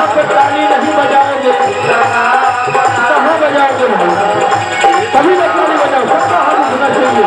यहाँ पे ताली नहीं बजाओगे कहाँ बजाओगे भाई? कभी ना ताली बजाओ, सबका हाथ उठना चाहिए।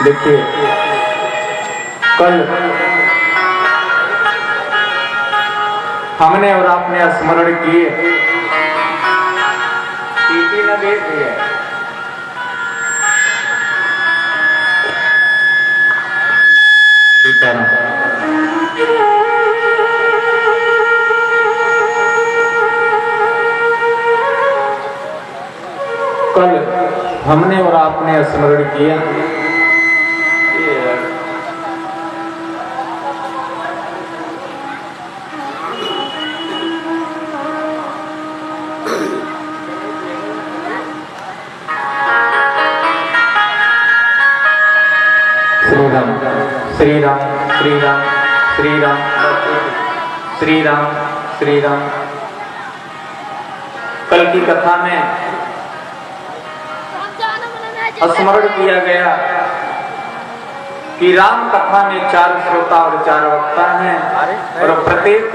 देखिए कल हमने और आपने स्मरण किए, टीटी न देख रही है। कल हमने और आपने स्मरण किया श्री राम श्री राम श्री राम श्री राम श्री राम। कल की कथा में स्मरण किया गया कि राम कथा में 4 श्रोता और 4 वक्ता हैं और प्रत्येक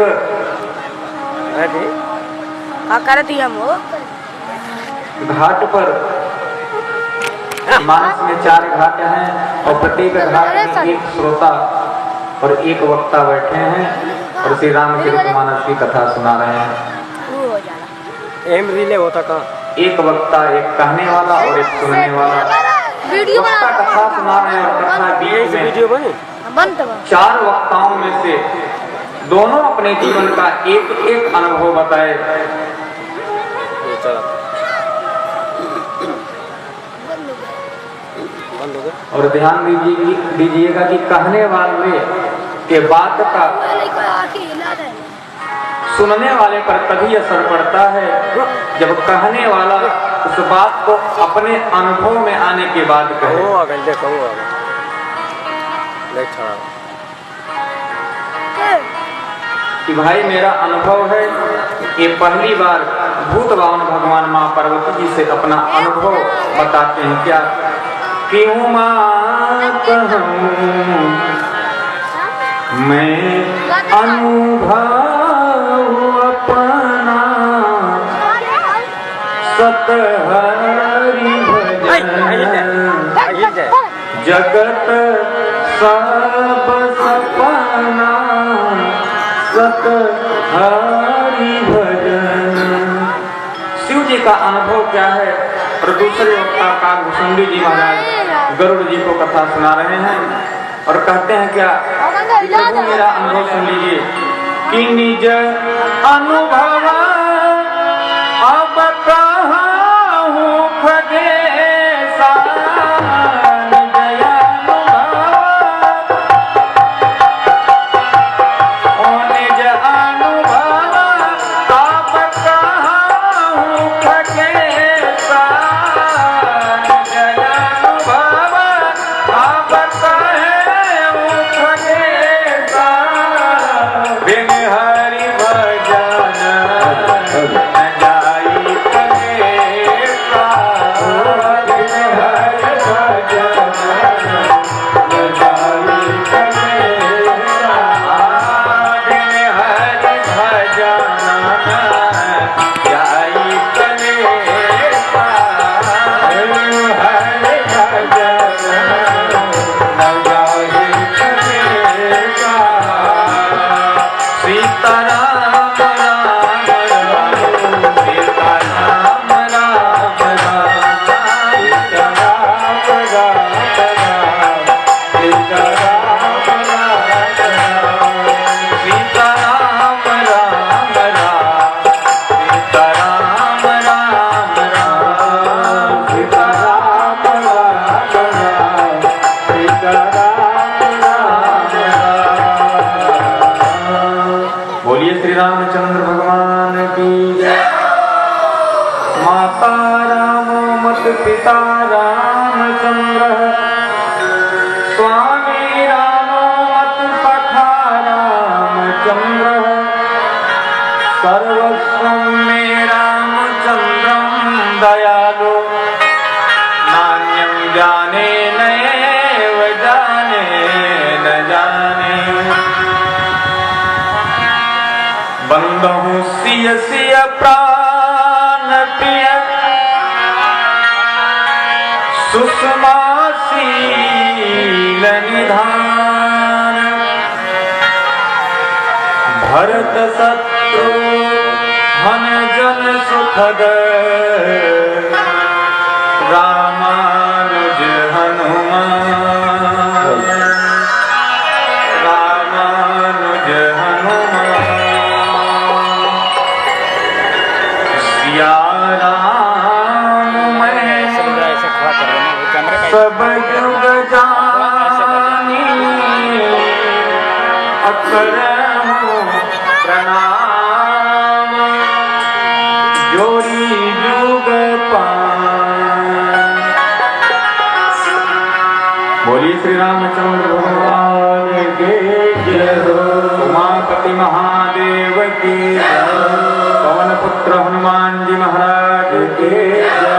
घाट पर मानस में 4 घाट हैं और प्रत्येक घाट में 1 श्रोता और 1 वक्ता बैठे हैं और श्री रामचरितमानस की कथा सुना रहे हैं। एम रिले होता का एक वक्ता, एक कहने वाला और एक सुनने वाला। वक्ता कथा सुना रहे हैं और कथा बीच में वीडियो बने 4 वक्ताओं में से दोनों अपने जीवन का एक अनुभव बताए। और ध्यान दीजिएगा कि कहने वाले के बात का सुनने वाले पर तभी असर पड़ता है जब कहने वाला उस बात को अपने अनुभव में आने के बाद कहे। कि भाई मेरा अनुभव है, ये पहली बार भूतवान भगवान माँ पार्वती जी से अपना अनुभव बताते हैं। क्या क्यों माँ कहूँ मैं अनुभव अपना सत हरि भजन जगत सब सपना सत हरि भजन। शिव जी का अनुभव क्या है? और दूसरे वक्ता कागभूषुंडी जी महाराज गरुड़ जी को कथा सुना रहे हैं और कहते हैं क्या प्रभु मेरा अनुभव सुन लीजिए कि निज अनुभव अब कहाँ हूँ खगेसा हरि भजन जाई जाने नैव जाने न जाने बंदहु सिय सिय प्राण प्रिय सुषमा शील निधान भरत शत्रु हन जन सुखद रामानुज हनुमान रामानुज हनुमान सिया राम मैं सब युग जानी अकरहु प्रणाम जोरी जुग पान। बोलिए श्री रामचंद्र भगवान के जय हो। उमापति महादेव की जय हो। पवन पुत्र हनुमान जी महाराज के जय हो।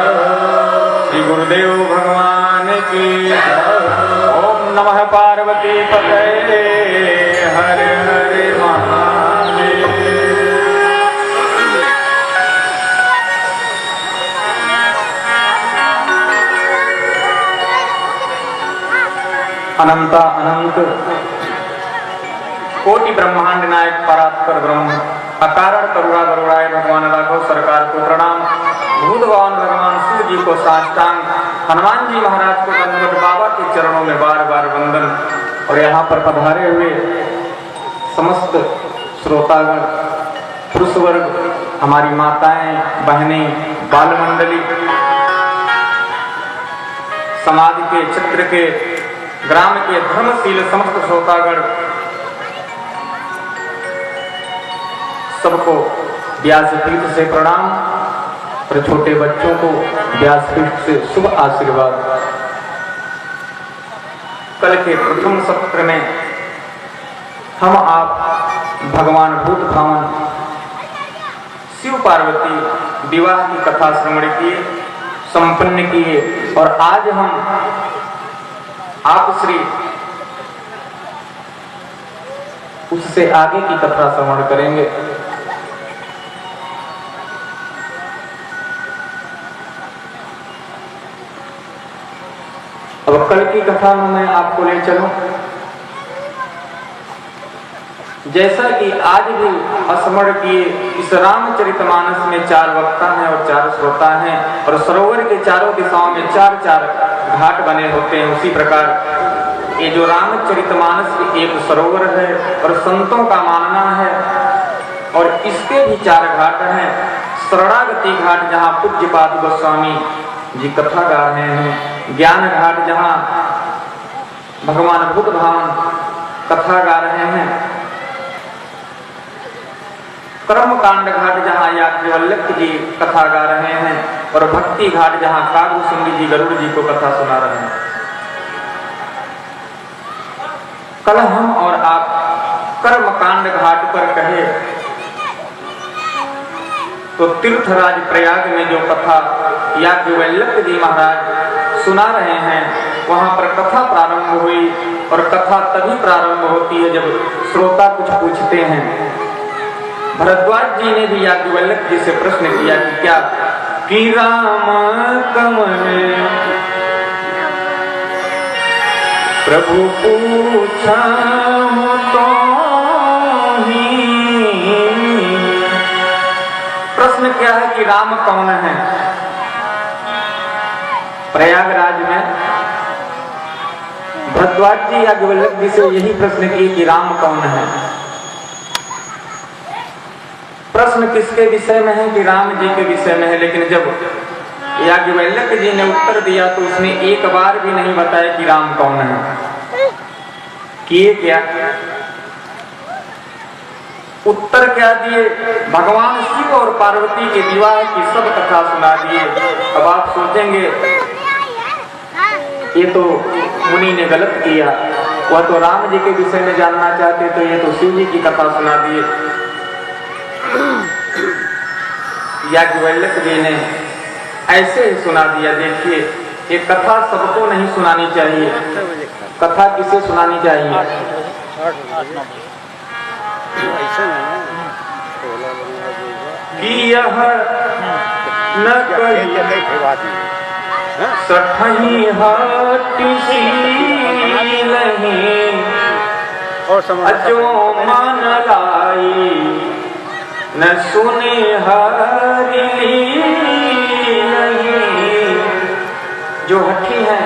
श्री गुरुदेव भगवान की जय हो। ओम नमः पार्वती पतये हर हर महादेव। अनंता अनंत कोटि ब्रह्मांड नायक परात्पर ब्रह्म अकारण करुणा गरुड़ाय भगवान राघव सरकार को प्रणाम। भूत भगवान भगवान शिव जी को साष्टांग, हनुमान जी महाराज को दंडवत, बाबा के चरणों में बार बार वंदन। और यहाँ पर पधारे हुए समस्त श्रोतागण, पुरुष वर्ग, हमारी माताएं, बहनें, बाल मंडली, समाज के, क्षेत्र के, ग्राम के धर्मशील समस्त श्रोतागण, सबको व्यासपीठ से प्रणाम और छोटे बच्चों को व्यासपीठ से शुभ आशीर्वाद। कल के प्रथम सत्र में हम आप भगवान भूत भावन शिव पार्वती विवाह की कथा श्रवण किए, संपन्न किए। और आज हम आप श्री उससे आगे की कथा श्रवण करेंगे। अब कल की कथा में मैं आपको ले चलूं। जैसा कि आज भी स्मरण किए, इस रामचरितमानस में 4 वक्ता हैं और 4 श्रोता हैं, और सरोवर के चारों दिशाओं में 4-4 घाट बने होते हैं। उसी प्रकार ये जो रामचरितमानस एक सरोवर है और संतों का मानना है, और इसके भी 4 घाट हैं। शरणागति घाट जहाँ पूज्यपाद गोस्वामी जी कथा गा रहे हैं, ज्ञान घाट जहाँ भगवान भूत भावन कथा गा रहे हैं, कर्मकांड घाट जहाँ याज्ञवल्क्य जी कथा गा रहे हैं, और भक्ति घाट जहाँ कागभूषुंडी जी गरुड़ जी को कथा सुना रहे हैं। कल हम और आप कर्मकांड घाट पर कहे तो तीर्थराज प्रयाग में जो कथा याज्ञवल्क्य जी महाराज सुना रहे हैं, वहां पर कथा प्रारंभ हुई। और कथा तभी प्रारंभ होती है जब श्रोता कुछ पूछते हैं। भरद्वाज जी ने भी याज्ञवल्क्य जी से प्रश्न किया कि क्या कि राम कमल प्रभु पूछा तो ही। प्रश्न क्या है कि राम कौन है? प्रयागराज में भरद्वाज जी याज्ञवल्क्य जी से यही प्रश्न किए कि राम कौन है। प्रश्न किसके विषय में है? कि राम जी के विषय में है। लेकिन जब याज्ञवल्क्य जी ने उत्तर दिया तो उसने एक बार भी नहीं बताया कि राम कौन है। किए क्या? उत्तर क्या दिए? भगवान शिव और पार्वती के विवाह की सब कथा सुना दिए। अब आप सोचेंगे ये तो मुनि ने गलत किया, वह तो राम जी के विषय में जानना चाहते, तो ये तो शिव जी की कथा सुना दिए। याज्ञवल्क्य जी ने ऐसे ही सुना दिया। देखिए ये कथा सबको नहीं सुनानी चाहिए। कथा किसे सुनानी चाहिए? कि यह न कही सठही हाटी अजो मन लाई न सुने हरी नहीं। जो हठी हैं,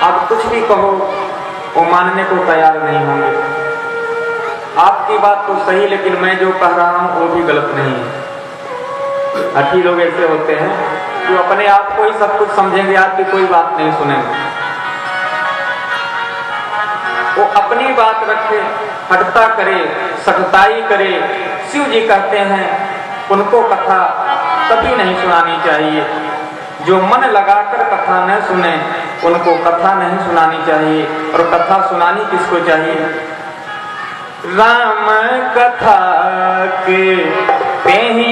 आप कुछ भी कहो वो मानने को तैयार नहीं होंगे। आपकी बात तो सही, लेकिन मैं जो कह रहा हूं वो भी गलत नहीं है। हठी लोग ऐसे होते हैं जो अपने आप को ही सब कुछ समझेंगे, आपकी कोई बात नहीं सुनेंगे। वो अपनी बात रखे, हटता करे, सख्ताई करे। शिव जी कहते हैं उनको कथा कभी नहीं सुनानी चाहिए। जो मन लगाकर कथा न सुने उनको कथा नहीं सुनानी चाहिए। और कथा सुनानी किसको चाहिए? राम कथा के तेहि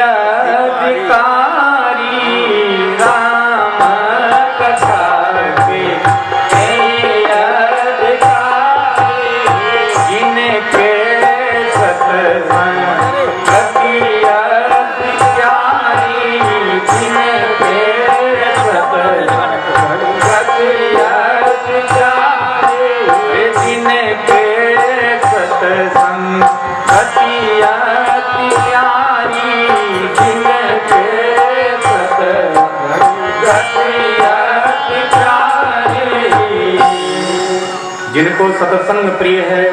अधिकारी, राम कथा के तेहि अधिकारी, जिनके सत्संग अति अति प्यारी, जिनके सत्संग अति अति प्यारी, जिनके सत्संग अति अति प्यारी, जिनके सत्संग अति अति प्यारी। जिनको सत्संग प्रिय है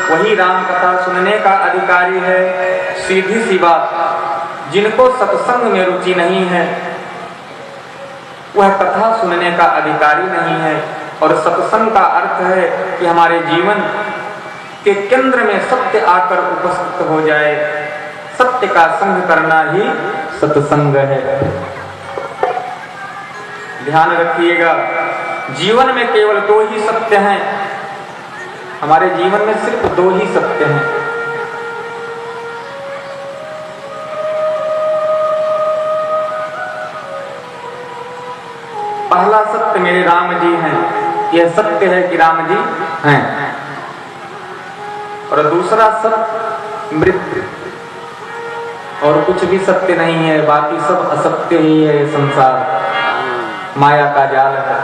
वही राम कथा सुनने का अधिकारी है। सीधी सी बात, जिनको सत्संग में रुचि नहीं है वह कथा सुनने का अधिकारी नहीं है। और सत्संग का अर्थ है कि हमारे जीवन के केंद्र में सत्य आकर उपस्थित हो जाए। सत्य का संग करना ही सत्संग है। ध्यान रखिएगा, जीवन में केवल दो ही सत्य हैं। हमारे जीवन में सिर्फ दो ही सत्य हैं। पहला सत्य मेरे राम जी हैं, यह सत्य है कि राम जी हैं। और दूसरा सत्य मृत्यु, और कुछ भी सत्य नहीं है, बाकी सब असत्य ही है। संसार माया का जाल है।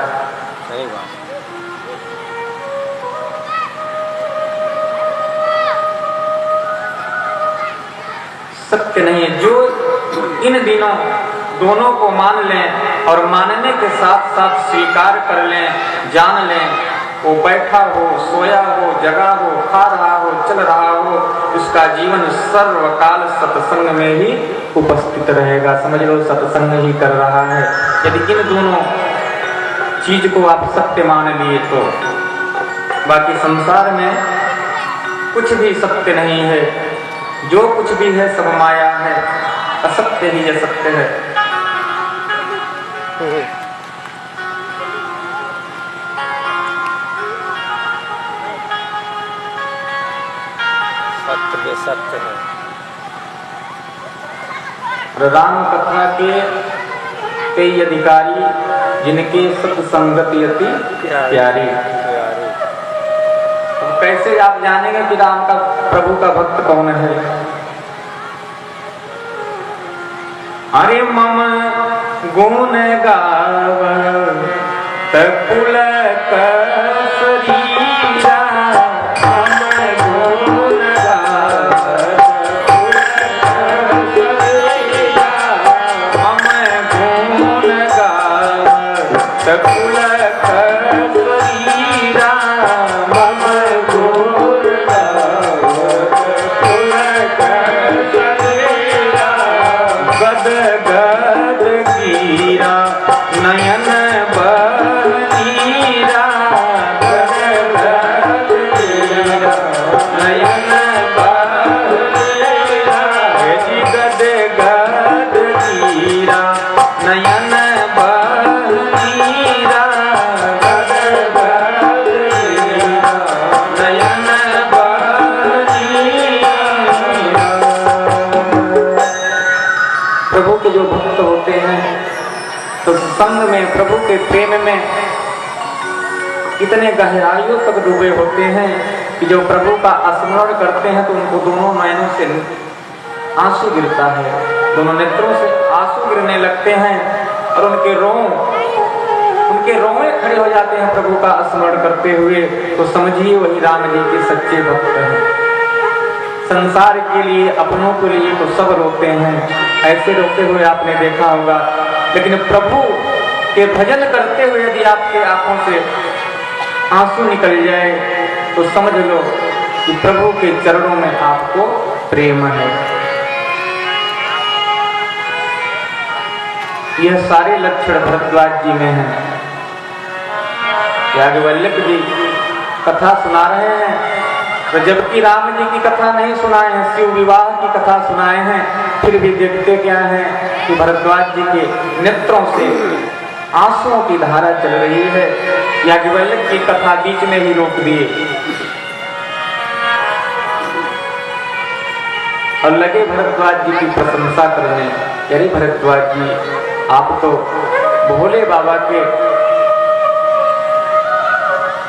सत्य नहीं है। जो इन दिनों दोनों को मान लें और मानने के साथ साथ स्वीकार कर लें, जान लें, वो बैठा हो, सोया हो, जगा हो, खा रहा हो, चल रहा हो, उसका जीवन सर्वकाल सत्संग में ही उपस्थित रहेगा। समझ लो सत्संग ही कर रहा है। यदि इन दोनों चीज को आप सत्य मान लिए तो बाकी संसार में कुछ भी सत्य नहीं है। जो कुछ भी है सब माया है, असत्य ही असत्य है। सत्य सत्य है। राम कथा के कई अधिकारी, जिनके सत्संगति अति प्यारी। तो कैसे आप जानेंगे कि राम का प्रभु का भक्त कौन है? अरे मम गुण गाव तकुल शरीरा, मम गुण गाव तकुल शरीरा, मम गुण गाव तकुल शरीरा, गद गद गिरा नयन बनीरा, संग में, प्रभु के प्रेम में इतने गहराइयों तक डूबे होते हैं कि जो प्रभु का स्मरण करते हैं तो उनको दोनों नयनों से आंसू गिरता है, दोनों नेत्रों से आंसू गिरने लगते हैं और उनके रोंगे खड़े हो जाते हैं प्रभु का स्मरण करते हुए। तो समझिए वही राम जी के सच्चे भक्त हैं। संसार के लिए, अपनों के लिए तो सब रोते हैं, ऐसे रोते हुए आपने देखा होगा, लेकिन प्रभु के भजन करते हुए यदि आपके आंखों से आंसू निकल जाए तो समझ लो कि प्रभु के चरणों में आपको प्रेम है। यह सारे लक्षण भरद्वाज जी में हैं। याज्ञवल्क्य जी कथा सुना रहे हैं, तो जबकि राम जी की कथा नहीं सुनाए हैं, शिव विवाह की कथा सुनाए हैं, फिर भी देखते क्या है कि भरद्वाज जी के नेत्रों से आंसुओं की धारा चल रही है। याज्ञवल्क्य की कथा बीच में ही रोक दिए और लगे भरद्वाज जी की प्रशंसा करने। अरे भरद्वाज जी, आप तो भोले बाबा के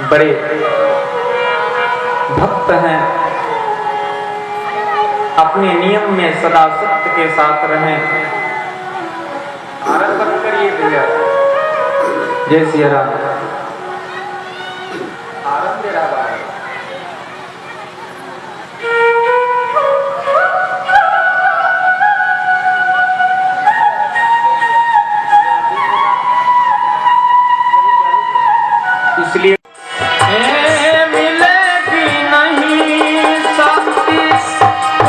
बड़े भक्त हैं, अपने नियम में सदा सत्य के साथ रहें। आरंभ करिए भैया, जय सिया राम। आरंभ दे रहा है। इसलिए मिलेगी नहीं शांति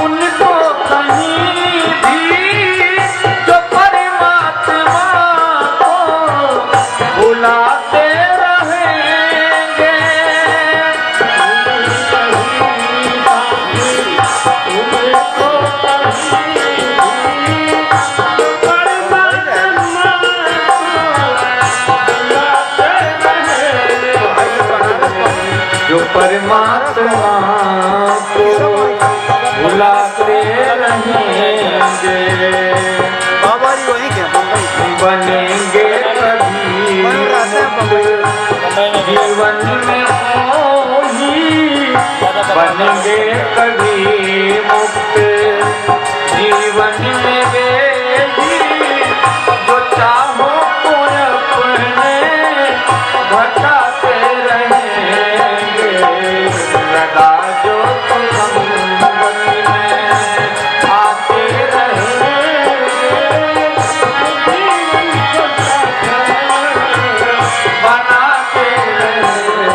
उनको कहीं भी, जो परमात्मा को बुलाते रहेंगे। जो परमात्मा को बुलाते रहेंगे, बनेंगे कभी जीवन में मोही, बनेंगे कभी मुक्त जीवन में वे ही, जो चाहो को अपने भटकाते रहेंगे। सदा जो संगति में आते रहेंगे, बनाते रहेंगे।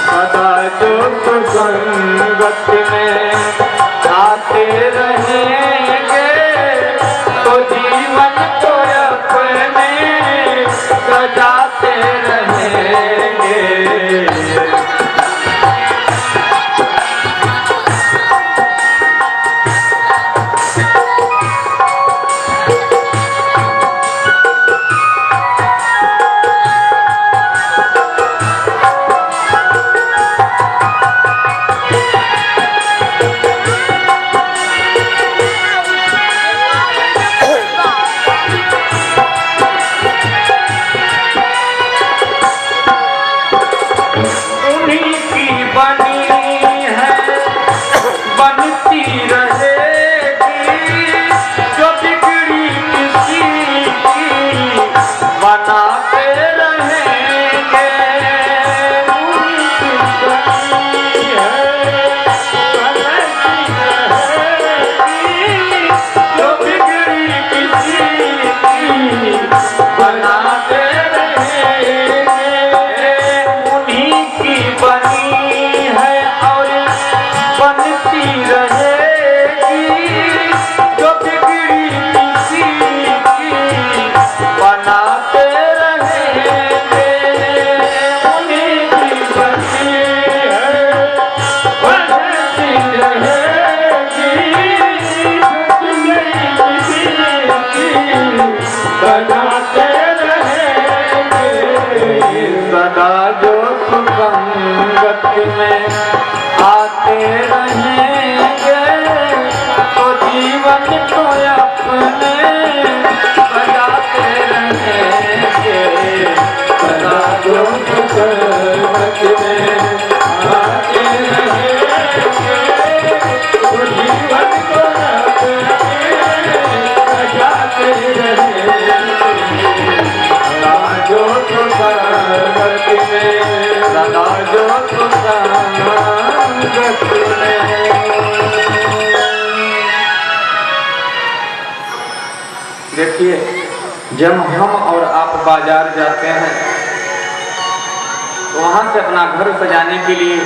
सदा जो संगति में आते रहेंगे, तो जीवन को अपने सजाते रहेंगे। में आते रहेंगे, तो जीवन को अपने बजाते रहेंगे। सदा जो संगत में। देखिए, जब हम और आप बाजार जाते हैं तो वहां से अपना घर सजाने के लिए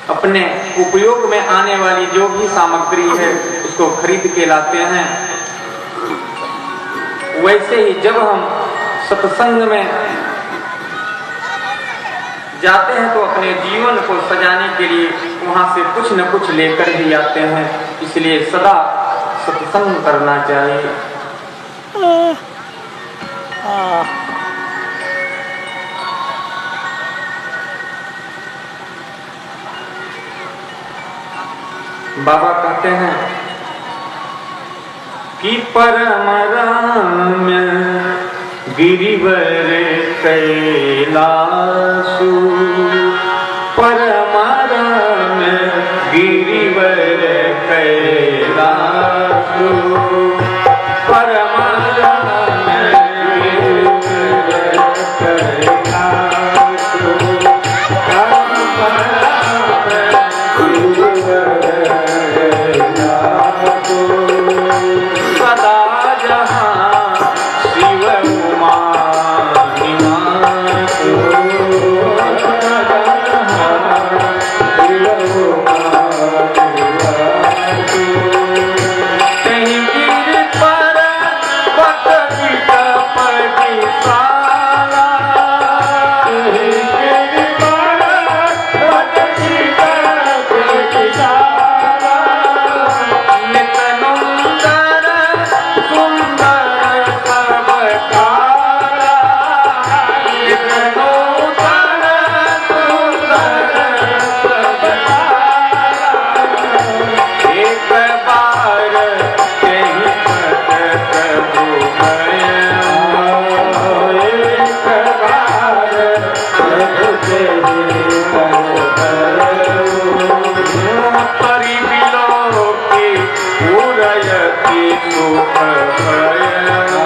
अपने उपयोग में आने वाली जो भी सामग्री है उसको खरीद के लाते हैं। वैसे ही जब हम सत्संग में जाते हैं तो अपने जीवन को सजाने के लिए वहां से कुछ न कुछ लेकर ही आते हैं। इसलिए सदा सत्संग करना चाहिए। बाबा कहते हैं कि परम रम्य गिरिवर कैलासु, परम रम्य गिरिवर कैलासु, परम रम्य गिरिवर कैलासु, सदा जहां शिव उमा निवासु, कहीं गिर पर पत विशाला, कहीं गिर पर पत विशाला, नितनुंदर सुंदर सबकारा, नितनुंदर सुंदर सबकारा, एक बार कहीं पत प्रभु भया, एक बार प्रभु तेरे पर परिबिलोकी उरयति सुख भया,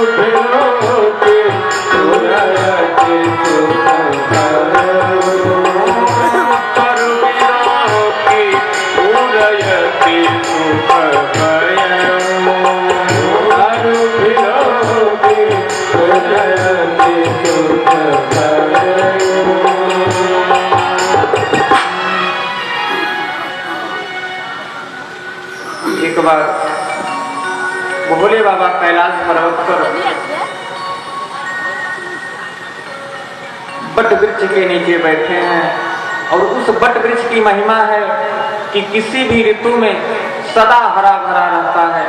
परिबिलोकी उरयति सुख भया, परिबिलोकी उरयति सुख भया, परिबिलोकी उरयति सुख भया। एक बार भोले बाबा कैलाश पर्वत पर बट वृक्ष के नीचे बैठे हैं और उस बट वृक्ष की महिमा है कि किसी भी ऋतु में सदा हरा भरा रहता है।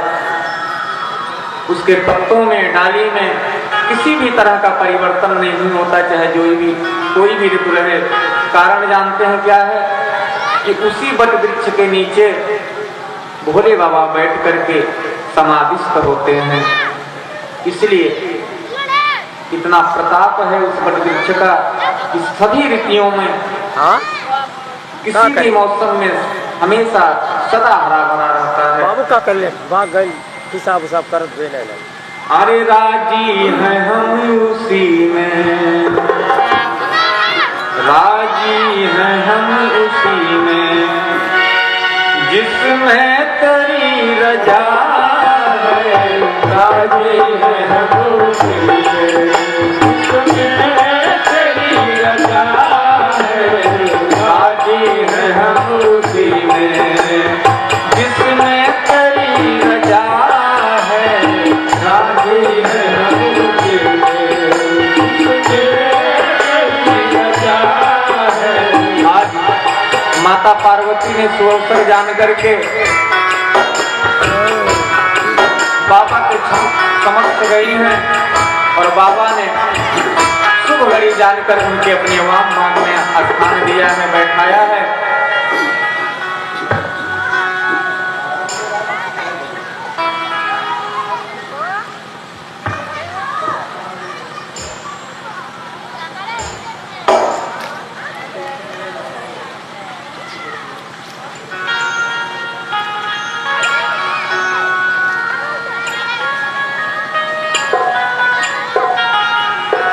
उसके पत्तों में, डाली में किसी भी तरह का परिवर्तन नहीं होता, चाहे कोई भी ऋतु रहे। कारण जानते हैं क्या है कि उसी बट वृक्ष के नीचे भोले बाबा बैठ करके समाधिस्थ होते हैं। इसलिए इतना प्रताप है उस वट वृक्ष का कि सभी ऋतुओं में, किसी भी मौसम में हमेशा सदा हरा भरा रहता है। बाबू का कर ले, वहाँ गए हिसाब उसाब कर दे ले। अरे राजी हैं हम उसी में, राजी हैं हम उसी में, जिसमें तेरी रजा है। राजी हैं हम उसी में, जिसमें तेरी रजा है। राजी हैं हम उसी में, जिसमें तेरी रजा है। राजी हैं हम उसी में, जिसमें तेरी रजा है। आज माता पार्वती ने सुअवसर जान करके बाबा के समक्ष गई हैं और बाबा ने शुभ घड़ी जानकर उनके अपने वाम भाग में स्थान दिया है, बैठाया है।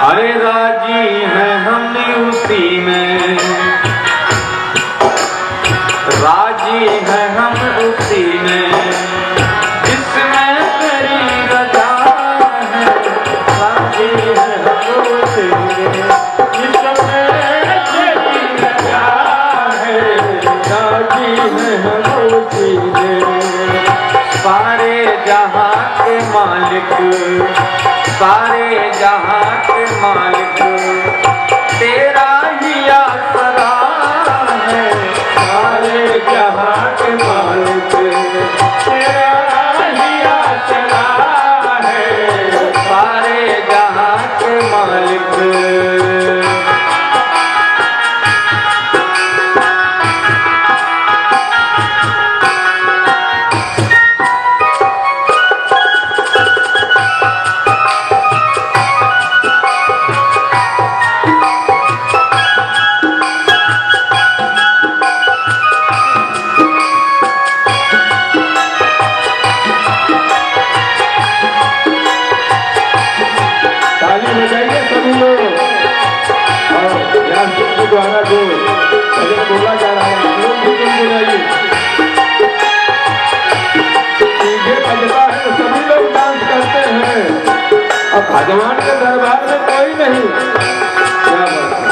अरे राजी हैं हम उसी में, राजी हैं हम उसी में जिसमें तेरी रजा है। राजी हैं हम उसी में जिसमें तेरी रजा है। राजी हैं हम उसी में। सारे जहां के मालिक, सारे जहां के मालिक तेरा ही आसरा है। सारे जहां के मालिक तेरा ही आसरा है। सारे जहां के मालिक। द्वारा जो भजन बोला जा रहा है हम लोग भी गुनगुनाइए। ये बजता है तो सभी लोग डांस करते हैं। अब भगवान के दरबार में कोई नहीं। क्या बात है?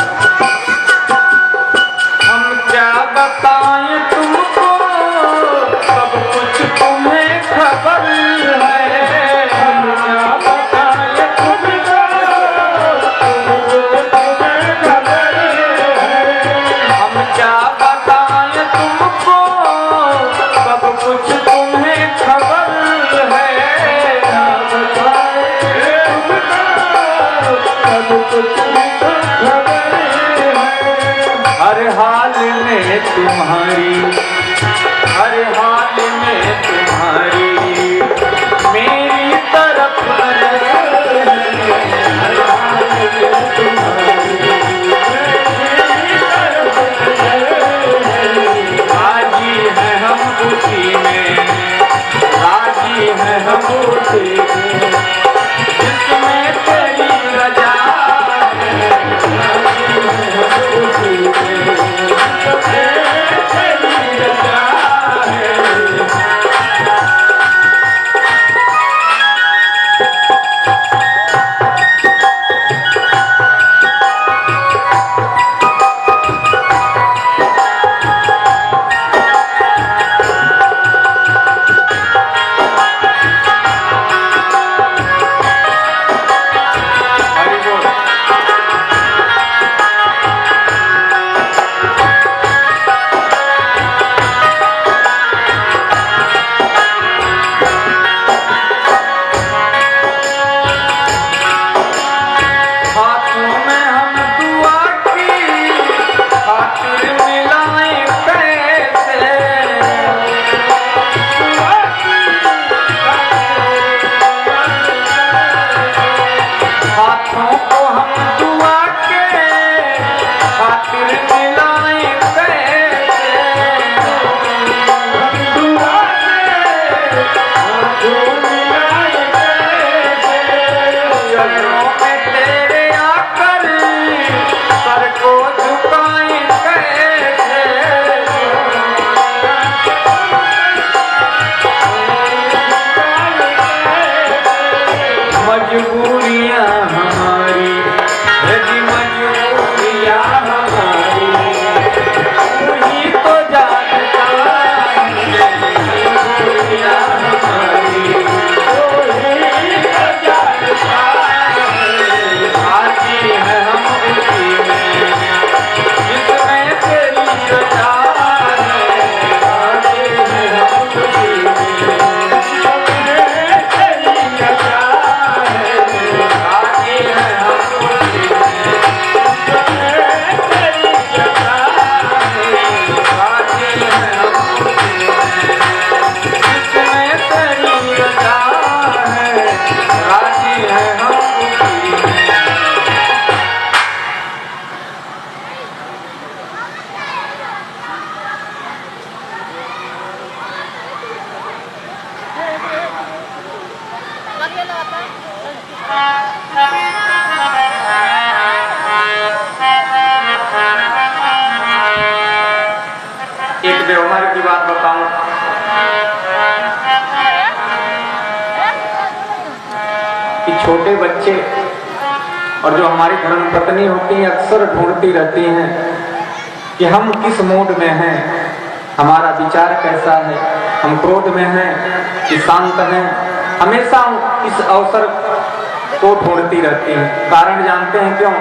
हम क्या बताएं तुमको, सब कुछ तुम्हें खबर है। हम क्या बताएं तुमको, क्या बताएं तुमको, सब कुछ तुम्हें खबर है। क्या बताएं तुमको, सब कुछ खबर है। हर हाल में तुम्हारी, हर हाल में तुम्हारी मेरी तरफ नजर है। हर हाल में तुम्हारी उसी में, राजी है हम उसी में जिसमें तेरी रजा है। राजी है हम उसी में जिसमें तेरी रजा है। मजबूरियां हमारी, यदि मजबूरियां हमारी छोटे बच्चे और जो हमारी धर्मपत्नी होती हैं अक्सर ढूंढती रहती हैं कि हम किस मूड में हैं, हमारा विचार कैसा है, हम क्रोध में हैं कि शांत हैं। हमेशा इस अवसर को ढूंढती रहती हैं। कारण जानते हैं क्यों?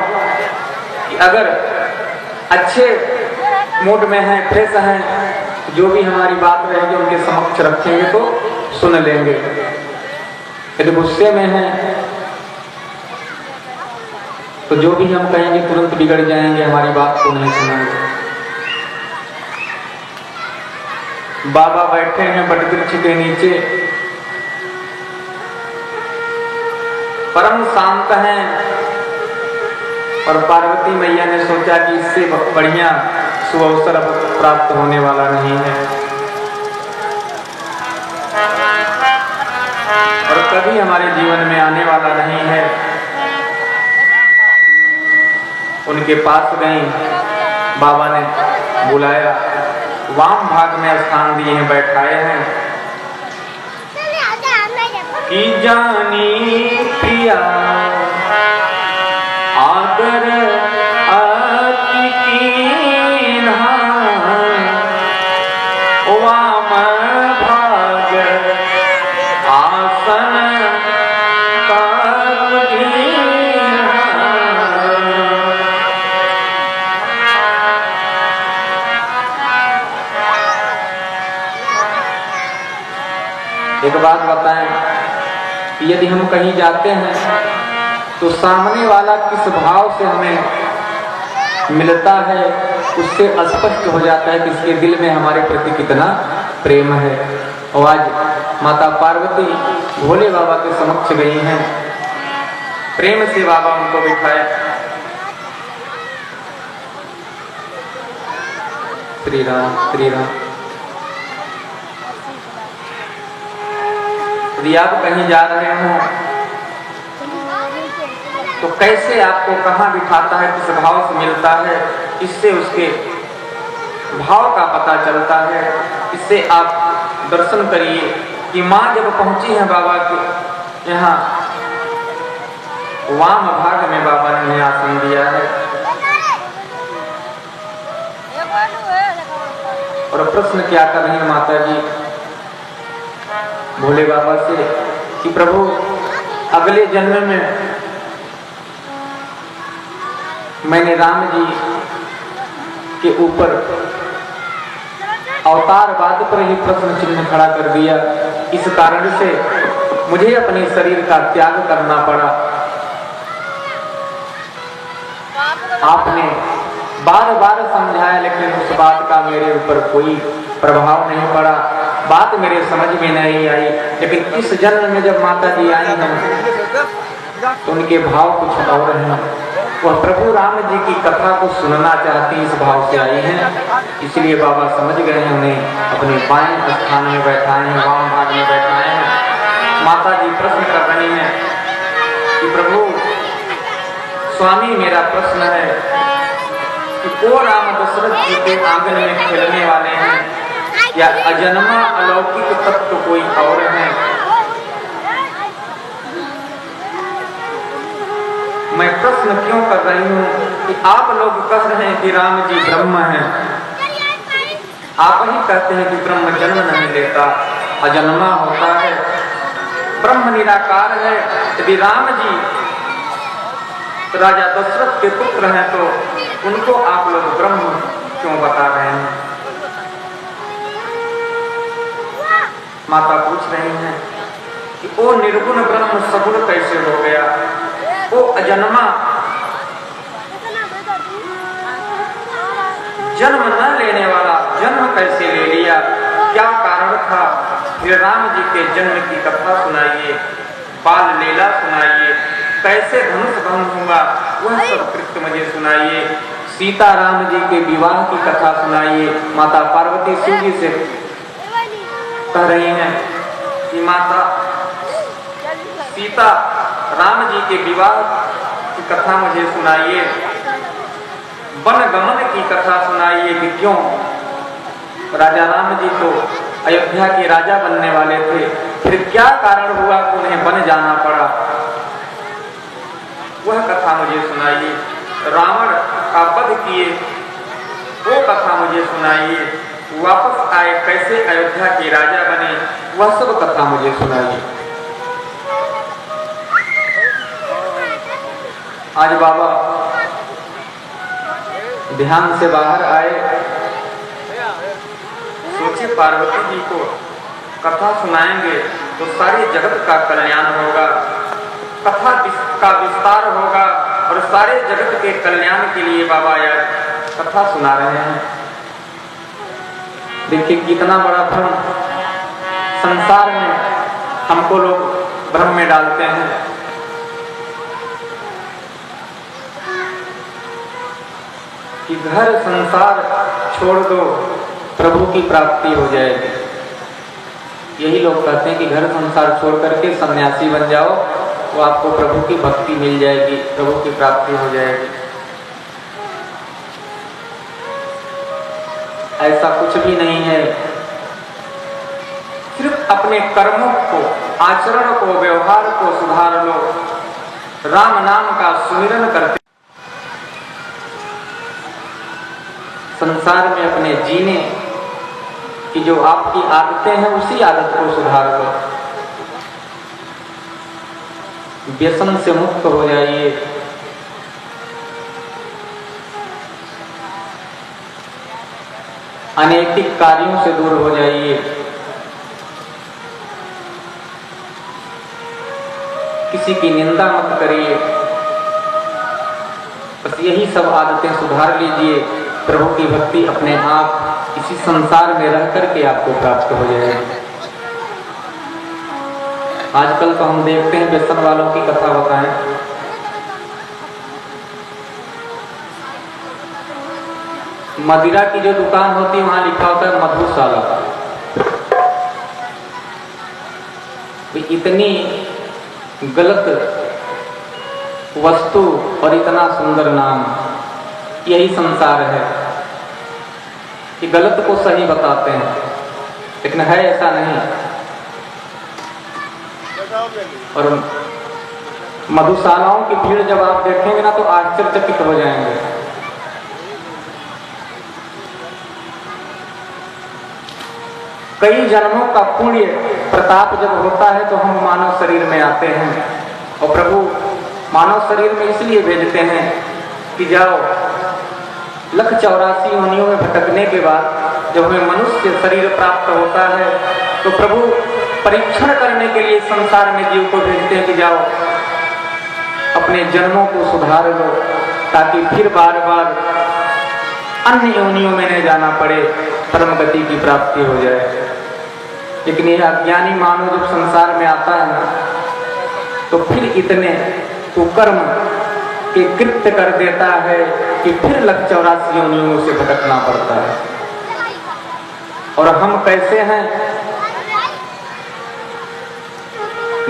कि अगर अच्छे मूड में हैं, फ्रेश हैं, जो भी हमारी बात रहेगी उनके समक्ष रखेंगे तो सुन लेंगे। यदि गुस्से में हैं तो जो भी हम कहेंगे तुरंत बिगड़ जाएंगे, हमारी बात को नहीं सुनेंगे। बाबा बैठे हैं वटवृक्ष के नीचे, परम शांत हैं, और पार्वती मैया ने सोचा कि इससे बढ़िया सुअवसर अब प्राप्त होने वाला नहीं है और कभी हमारे जीवन में आने वाला नहीं है। उनके पास गई, बाबा ने बुलाया, वाम भाग में स्थान दिए हैं, बैठाए हैं कि जानी प्रिया आदर अति कीन्हा, वाम भाग आसन कर्म दीन्हा। एक बात बताएं कि यदि हम कहीं जाते हैं तो सामने वाला किस भाव से हमें मिलता है उससे स्पष्ट हो जाता है कि इसके दिल में हमारे प्रति कितना प्रेम है। और आज माता पार्वती भोले बाबा के समक्ष गई हैं, प्रेम से बाबा उनको बिठाए। श्री राम श्री राम। यदि आप कहीं जा रहे हो तो कैसे आपको कहाँ बिठाता है, किस भाव से मिलता है, इससे उसके भाव का पता चलता है। इससे आप दर्शन करिए कि माँ जब पहुंची है बाबा के यहाँ, वाम भाग में बाबा ने आसन दिया है और प्रश्न क्या कर रही है माता जी भोले बाबा से कि प्रभु अगले जन्म में मैंने राम जी के ऊपर अवतारवाद पर ही प्रश्न चिन्ह खड़ा कर दिया, इस कारण से मुझे अपने शरीर का त्याग करना पड़ा। आपने बार बार समझाया लेकिन उस बात का मेरे ऊपर कोई प्रभाव नहीं पड़ा, बात मेरे समझ में नहीं आई। लेकिन इस जन्म में जब माता जी आई हैं तो उनके भाव कुछ और हैं। वह प्रभु राम जी की कथा को सुनना चाहती इस भाव से आई हैं, इसलिए बाबा समझ गए हैं, उन्हें अपने बाएं स्थान में बैठाए हैं, वाम भाग में बैठाए हैं। माता जी प्रश्न कर रही हैं कि प्रभु स्वामी मेरा प्रश्न है कि वो राम दशरथ जी के आंगन में खेलने वाले हैं या अजन्मा अलौकिक तत्व कोई और है? मैं प्रश्न क्यों कर रही हूँ कि आप लोग कह रहे हैं कि राम जी ब्रह्म हैं, आप ही कहते हैं कि ब्रह्म जन्म नहीं लेता, अजन्मा होता है, ब्रह्म निराकार है। यदि राम जी राजा दशरथ के पुत्र हैं तो उनको आप लोग ब्रह्म क्यों बता रहे हैं? माता पूछ रही हैं कि वो निर्गुण ब्रह्म सगुण कैसे हो गया, वो अजन्मा जन्म न लेने वाला जन्म कैसे ले लिया, क्या कारण था? फिर राम जी के जन्म की कथा सुनाइए, बाल लीला सुनाइए, कैसे धनुष भंग हुआ वह सब कृत्य मुझे सुनाइए, सीता राम जी के विवाह की कथा सुनाइए। माता पार्वती शिव जी से कह रही हैं कि माता सीता राम जी के विवाह की कथा मुझे सुनाइए, वन गमन की कथा सुनाइए कि क्यों राजा राम जी तो अयोध्या के राजा बनने वाले थे, फिर क्या कारण हुआ कि उन्हें वन जाना पड़ा। वह कथा मुझे सुनाइए। रावण का वध किए वो कथा मुझे सुनाइए। वापस आए कैसे अयोध्या के राजा बने वह सब कथा मुझे सुनाइए। आज बाबा ध्यान से बाहर आए, सोचे पार्वती जी को कथा सुनाएंगे तो सारे जगत का कल्याण होगा, कथा का विस्तार होगा और सारे जगत के कल्याण के लिए बाबा यार कथा सुना रहे हैं। देखिए कितना बड़ा भ्रम संसार में हमको लोग भ्रम में डालते हैं। कि घर संसार छोड़ दो प्रभु की प्राप्ति हो जाएगी। यही लोग कहते हैं कि घर संसार छोड़ करके सन्यासी बन जाओ तो आपको प्रभु की भक्ति मिल जाएगी, प्रभु की प्राप्ति हो जाएगी। ऐसा कुछ भी नहीं है। सिर्फ अपने कर्मों को, आचरण को, व्यवहार को सुधार लो। राम नाम का सुमिरन करते संसार में अपने जीने की जो आपकी आदतें हैं उसी आदत को सुधार लो। व्यसन से मुक्त हो जाइए। अनैतिक कार्यों से दूर हो जाइए। किसी की निंदा मत करिए। बस यही सब आदतें सुधार लीजिए। प्रभु की भक्ति अपने आप इसी संसार में रह करके आपको प्राप्त हो जाएगी। आजकल तो हम देखते हैं व्यसन वालों की कथा बताएं। मदिरा की जो दुकान होती है वहां लिखा होता है मधुशाला। इतनी गलत वस्तु और इतना सुंदर नाम, यही संसार है कि गलत को सही बताते हैं, लेकिन है ऐसा नहीं। और मधुशालाओं की भीड़ जब आप देखेंगे ना तो आश्चर्यचकित हो जाएंगे। कई जन्मों का पुण्य प्रताप जब होता है तो हम मानव शरीर में आते हैं और प्रभु मानव शरीर में इसलिए भेजते हैं कि जाओ 184 योनियों में भटकने के बाद जब हमें मनुष्य शरीर प्राप्त होता है तो प्रभु परीक्षण करने के लिए संसार में जीव को भेजते हैं कि जाओ अपने जन्मों को सुधार लो ताकि फिर बार बार अन्य योनियों में न जाना पड़े, परम गति की प्राप्ति हो जाए। लेकिन यह अज्ञानी मानव जब संसार में आता है ना तो फिर इतने कुकर्म के कृत्य कर देता है कि फिर 184 योनियों से भटकना पड़ता है। और हम कैसे हैं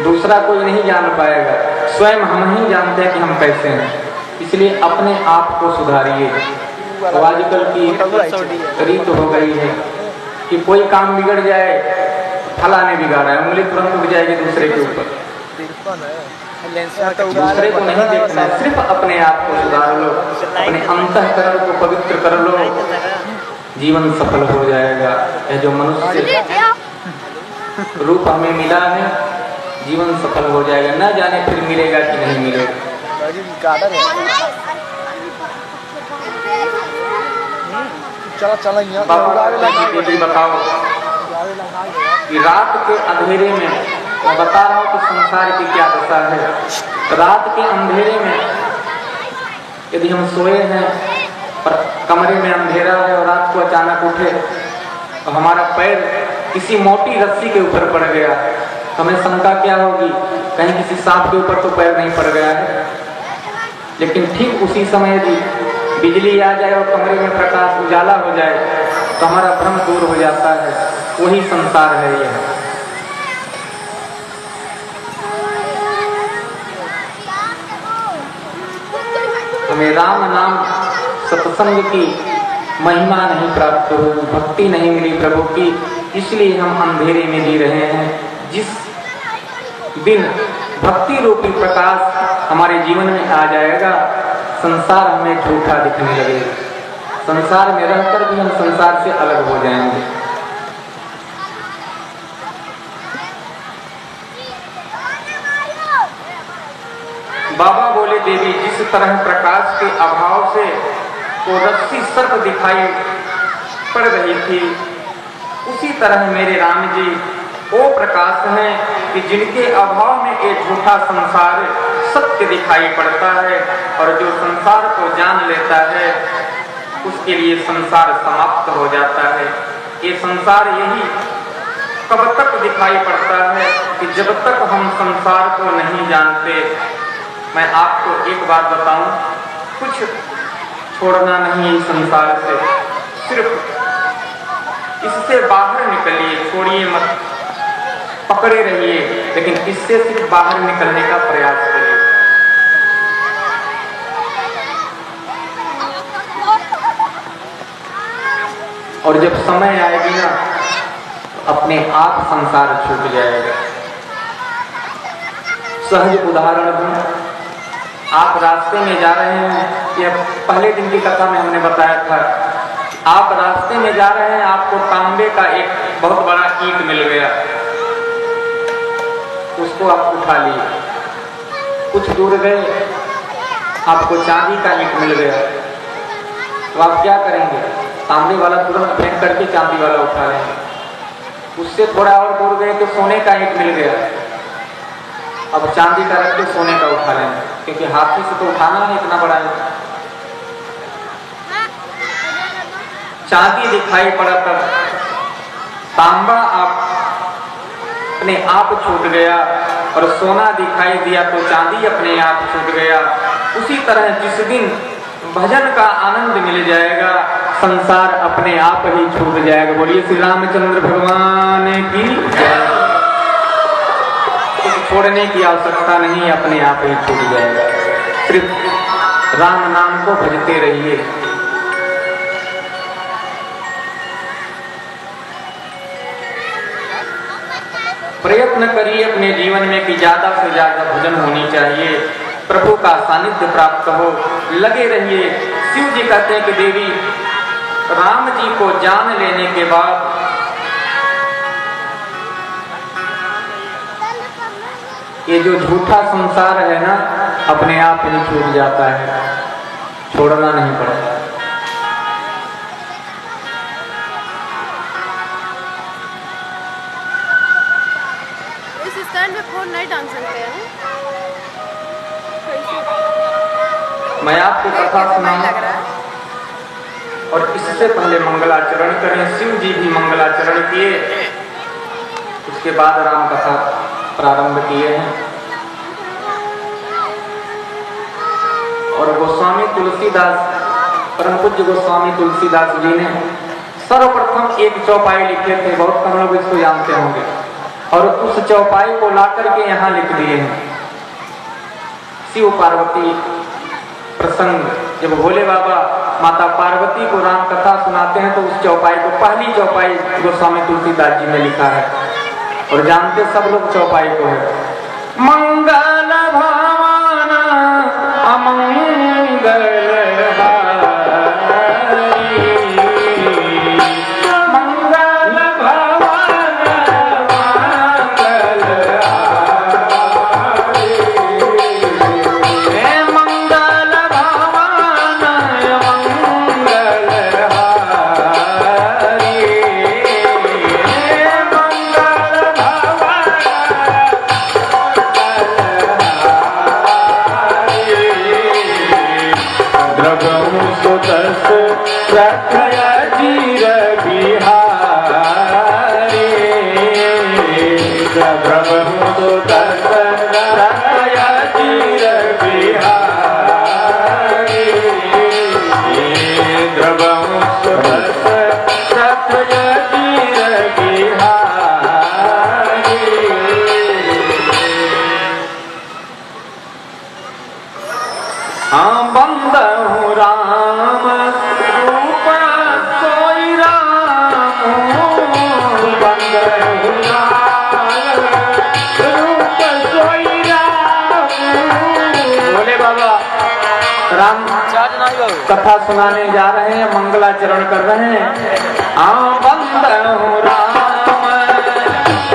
दूसरा कोई नहीं जान पाएगा, स्वयं हम ही जानते हैं कि हम कैसे हैं। इसलिए अपने आप को सुधारिए। तो आजकल की रीत हो गई है कि कोई काम बिगड़ जाए, फला ने बिगाड़ा है, उंगली तुरंत उठ जाएगी दूसरे के ऊपर। दूसरे को नहीं देखना है, सिर्फ अपने आप को सुधार लो, अपने अंतःकरण को पवित्र कर लो, जीवन सफल हो जाएगा। यह जो मनुष्य रूप हमें मिला है जीवन सफल हो जाएगा। न जाने फिर मिलेगा कि नहीं मिलेगा। बताओ कि रात के अंधेरे में, मैं बता रहा हूँ कि संसार की क्या दशा है। रात के अंधेरे में यदि हम सोए हैं और कमरे में अंधेरा है और रात को अचानक उठे तो हमारा पैर किसी मोटी रस्सी के ऊपर पड़ गया, तो हमें शंका क्या होगी, कहीं किसी सांप के ऊपर तो पैर नहीं पड़ गया है। लेकिन ठीक उसी समय यदि बिजली आ जाए और कमरे में प्रकाश उजाला हो जाए तो हमारा भ्रम दूर हो जाता है। वही संसार है यह। हमें राम नाम सत्संग की महिमा नहीं प्राप्त हुई, भक्ति नहीं मिली प्रभु की, इसलिए हम अंधेरे में जी रहे हैं। जिस दिन भक्ति रूपी प्रकाश हमारे जीवन में आ जाएगा, संसार हमें झूठा दिखने लगेगा। संसार में रहकर भी हम संसार से अलग हो जाएंगे। बाबा बोले, देवी जिस तरह प्रकाश के अभाव से वो रस्सी सर्प दिखाई पड़ रही थी, उसी तरह मेरे राम जी वो प्रकाश हैं कि जिनके अभाव में ये झूठा संसार सत्य दिखाई पड़ता है, और जो संसार को जान लेता है उसके लिए संसार समाप्त हो जाता है। ये संसार यही कब तक दिखाई पड़ता है कि जब तक हम संसार को नहीं जानते। मैं आपको एक बात बताऊं, कुछ छोड़ना नहीं इस संसार से, सिर्फ इससे बाहर निकलिए, छोड़िए मत, पकड़े रहिए, लेकिन इससे सिर्फ बाहर निकलने का प्रयास करिए। और जब समय आएगी ना, तो अपने आप संसार छूट जाएगा। सहज उदाहरण दूं, आप रास्ते में जा रहे हैं, ये पहले दिन की कथा में हमने बताया था, आप रास्ते में जा रहे हैं, आपको तांबे का एक बहुत बड़ा ईंट मिल गया, उसको आप उठा लिए। कुछ दूर गए, आपको चांदी का ईंट मिल गया, तो आप क्या करेंगे? तांबे वाला तुरंत फेंक करके चांदी वाला उठा लेंगे। उससे थोड़ा और दूर गए तो सोने का ईंट मिल गया, अब चांदी का रख के सोने का उठा लेंगे, क्योंकि हाथी से तो उठाना है इतना बड़ा है। चांदी दिखाई पड़ा तब, तांबा आप अपने आप छूट गया, और सोना दिखाई दिया तो चांदी अपने आप छूट गया। उसी तरह जिस दिन भजन का आनंद मिल जाएगा, संसार अपने आप ही छूट जाएगा। बोलिए श्री रामचंद्र भगवान की जय। कुछ छोड़ने की आवश्यकता नहीं, अपने आप ही छूट जाएगा। सिर्फ राम नाम को भजते रहिए। प्रयत्न करिए अपने जीवन में कि ज्यादा से ज्यादा भजन होनी चाहिए, प्रभु का सानिध्य प्राप्त हो, लगे रहिए। शिव जी कहते हैं कि देवी राम जी को जान लेने के बाद ये जो झूठा संसार है ना, अपने आप ही छूट जाता है, छोड़ना नहीं पड़ता। इस स्टैंड में फोन नहीं टांग सकते हैं। मैं आपको कथा सुनाऊं, और इससे पहले मंगलाचरण करें। शिव जी भी मंगलाचरण किए, उसके बाद राम कथा प्रारंभ किए हैं। और गोस्वामी तुलसीदास, परम पूज्य गोस्वामी तुलसीदास जी ने सर्वप्रथम एक चौपाई लिखे थे, बहुत कम लोग इसको जानते होंगे, और उस चौपाई को ला करके यहाँ लिख दिए हैं। शिव पार्वती प्रसंग, जब भोले बाबा माता पार्वती को राम कथा सुनाते हैं, तो उस चौपाई को, पहली चौपाई गोस्वामी तुलसीदास जी ने लिखा है, और जानते सब लोग चौपाई को है। मंगल भवन अमंगल राम कथा सुनाने जा रहे हैं, मंगलाचरण कर रहे हैं। बंद हो राम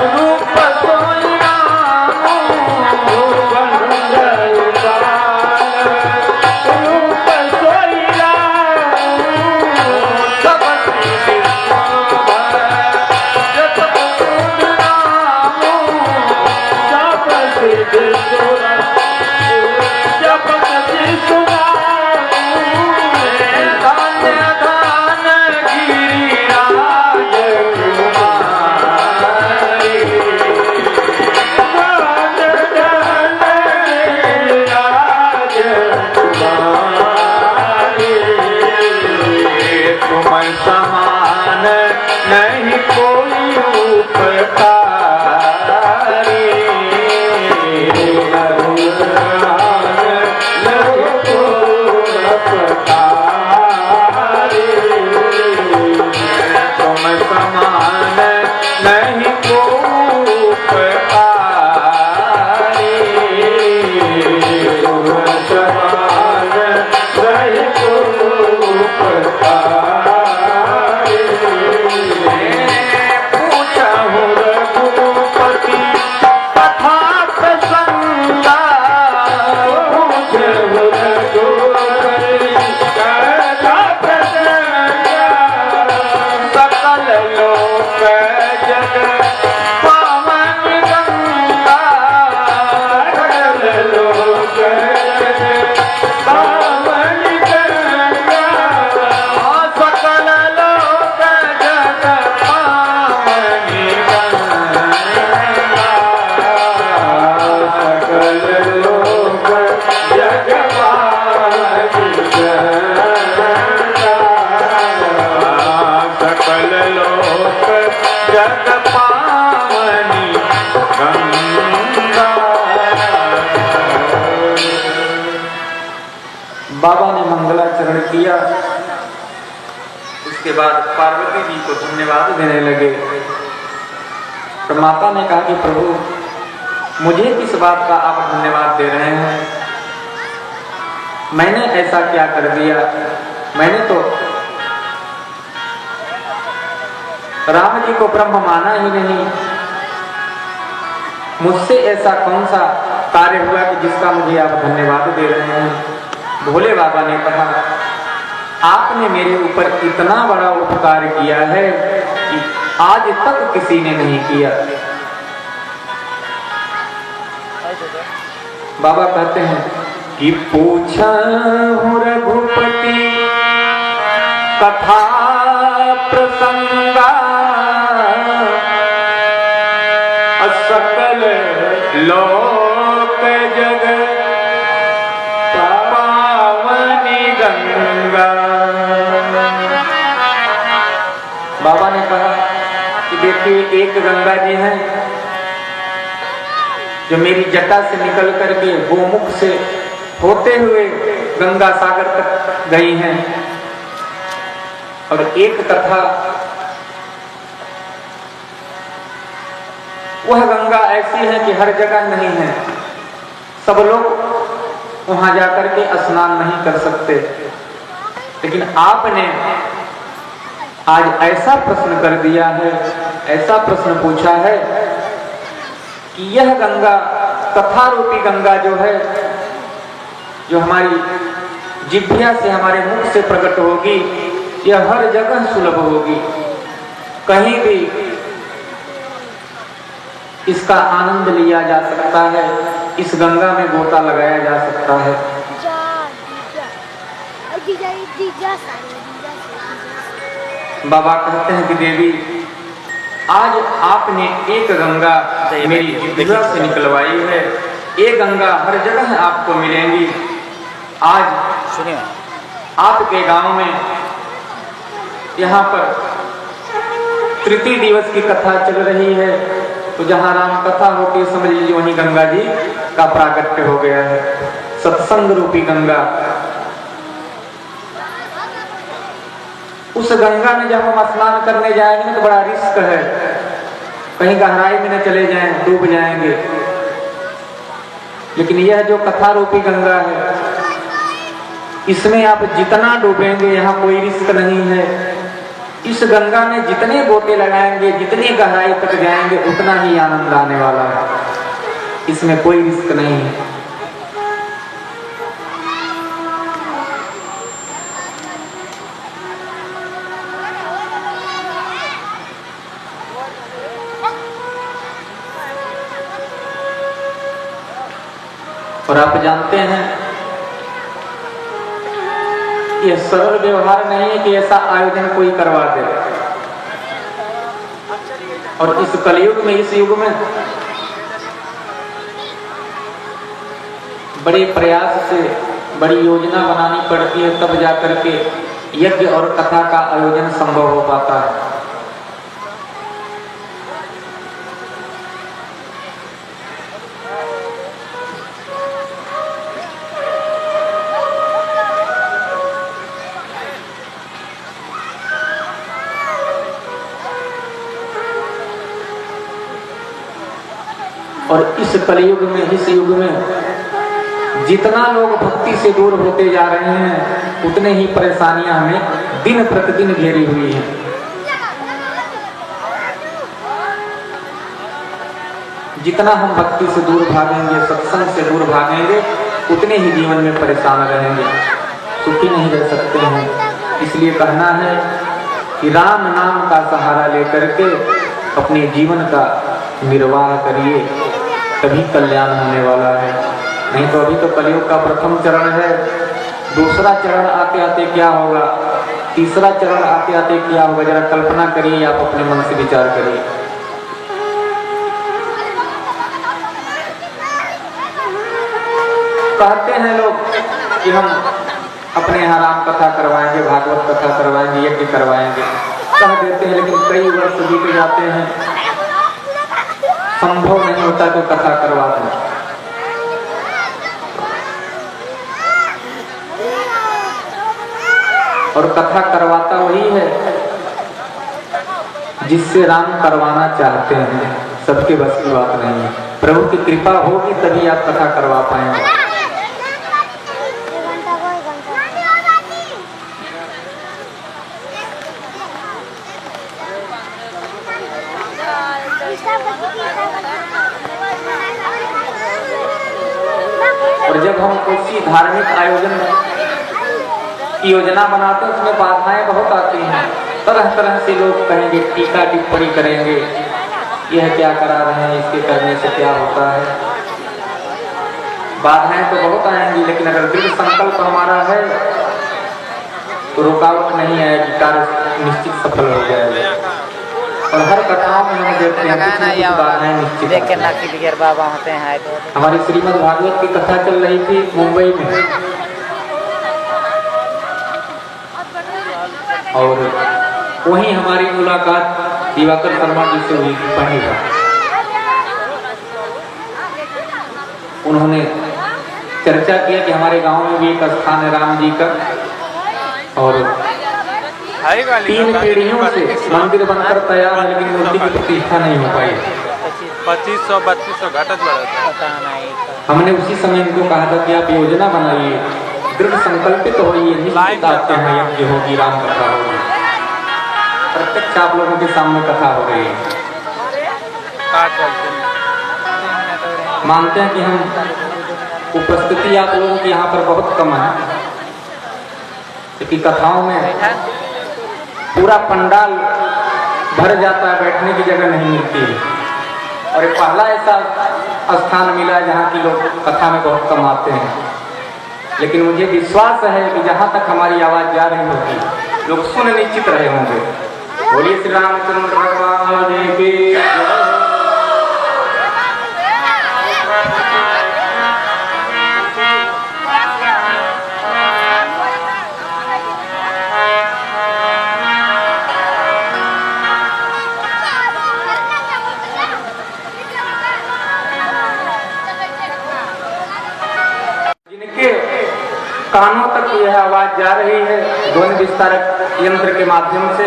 रूप सोई राम, रूप सोई राम, सब नहीं कोई बाबा ने मंगलाचरण किया। उसके बाद पार्वती जी को धन्यवाद देने लगे। तो माता ने कहा कि प्रभु मुझे किस बात का आप धन्यवाद दे रहे हैं, मैंने ऐसा क्या कर दिया, मैंने तो राम जी को ब्रह्म माना ही नहीं, मुझसे ऐसा कौन सा कार्य हुआ कि जिसका मुझे आप धन्यवाद दे रहे हैं। भोले बाबा ने कहा आपने मेरे ऊपर इतना बड़ा उपकार किया है कि आज तक किसी ने नहीं किया। बाबा कहते हैं कि पूछा हूँ रघुपति कथा प्रसंगा, सकल लोक जग पावनी गंगा। बाबा ने कहा कि देखिए एक गंगा जी हैं जो मेरी जटा से निकल करके गोमुख से होते हुए गंगा सागर तक गई हैं, और एक कथा वह गंगा ऐसी है कि हर जगह नहीं है, सब लोग वहां जाकर के स्नान नहीं कर सकते। लेकिन आपने आज ऐसा प्रश्न कर दिया है, ऐसा प्रश्न पूछा है कि यह गंगा कथा रूपी गंगा जो है, जो हमारी जिह्वा से हमारे मुख से प्रकट होगी, यह हर जगह सुलभ होगी। कहीं भी इसका आनंद लिया जा सकता है, इस गंगा में गोता लगाया जा सकता है। बाबा कहते हैं कि देवी आज आपने एक गंगा मेरी जिह्वा से निकलवाई है, ये गंगा हर जगह आपको मिलेंगी। आज सुनिए आपके गांव में यहाँ पर तृतीय दिवस की कथा चल रही है, तो जहाँ राम कथा होती है समझ लीजिए वहीं गंगा जी का प्राकट्य हो गया है, सत्संग रूपी गंगा। उस गंगा में जब हम स्नान करने जाएंगे तो बड़ा रिस्क है, कहीं गहराई में न चले जाएं, डूब जाएंगे। लेकिन यह जो कथा रूपी गंगा है, इसमें आप जितना डूबेंगे यहाँ कोई रिस्क नहीं है। इस गंगा में जितने गोते लगाएंगे, जितनी गहराई तक जाएंगे, उतना ही आनंद आने वाला है। इसमें कोई रिस्क नहीं है। और आप जानते हैं ये सरल व्यवहार नहीं है कि ऐसा आयोजन कोई करवा दे। और इस कलयुग में, इस युग में बड़े प्रयास से बड़ी योजना बनानी पड़ती है, तब जाकर के यज्ञ और कथा का आयोजन संभव हो पाता है। और इस कलयुग में, इस युग में जितना लोग भक्ति से दूर होते जा रहे हैं, उतने ही परेशानियां हमें दिन प्रतिदिन घेरी हुई हैं। जितना हम भक्ति से दूर भागेंगे, सत्संग से दूर भागेंगे, उतने ही जीवन में परेशान रहेंगे, सुखी नहीं रह सकते हैं। इसलिए कहना है कि राम नाम का सहारा लेकर के अपने जीवन का निर्वाह करिए, तभी कल्याण होने वाला है। नहीं तो अभी तो कलयुग का प्रथम चरण है, दूसरा चरण आते आते क्या होगा, तीसरा चरण आते आते क्या होगा, जरा कल्पना करिए, आप अपने मन से विचार करिए। कहते हैं लोग कि हम अपने यहाँ राम कथा करवाएंगे, भागवत कथा करवाएंगे, यज्ञ करवाएंगे, कह देते हैं, लेकिन कई वर्ष बीत जाते हैं, संभव नहीं होता तो कथा करवा दें। और कथा करवाता वही है जिससे राम करवाना चाहते हैं, सबके बस की बात नहीं है। प्रभु की कृपा होगी तभी आप कथा करवा पाएंगे। और जब हम किसी धार्मिक आयोजन की योजना बनाते हैं, उसमें बाधाएं बहुत आती हैं। तरह तरह से लोग कहेंगे, टीका टिप्पणी करेंगे, यह क्या करा रहे हैं, इसके करने से क्या होता है। बाधाएं तो बहुत आएंगी, लेकिन अगर दृढ़ संकल्प हमारा है तो रुकावट नहीं आएगी, कार्य निश्चित सफल हो जाएगा। और हर कथाओं में हम देखते हैं कुछ बाधाएं निश्चित आती हैं। हमारी श्रीमद् भागवत की कथा चल रही थी मुंबई में, और वहीं हमारी मुलाकात दिवाकर शर्मा जी से हुई थी पहली बार। उन्होंने चर्चा किया कि हमारे गांव में भी एक स्थान है राम जी का, और 3 पीढ़ियों से मंदिर बनकर तैयार है, लेकिन मूर्ति की प्रतिष्ठा नहीं हो पाई। 2500-3200 घटक बढ़ा। हमने उसी समय इनको कहा था कि आप योजना बनाइए, दृढ़ संकल्पित होइए, निश्चित आपके यहाँ यज्ञ होगी, राम कथा होगी। प्रत्यक्ष आप लोगों के सामने कथा हो रही है। मानते हैं कि हम उपस्थिति आप लोगों की यहाँ पर बहुत कम है, क्योंकि कथाओं में पूरा पंडाल भर जाता है, बैठने की जगह नहीं मिलती है। और एक पहला ऐसा स्थान मिला जहाँ की लोग कथा में बहुत कम आते हैं, लेकिन मुझे विश्वास है कि जहाँ तक हमारी आवाज़ जा रही होगी, लोग सुन निश्चित रहे होंगे। बोलिए श्री रामचंद्र भगवान की जय। कानों तक यह आवाज जा रही है ध्वनि विस्तारक यंत्र के माध्यम से,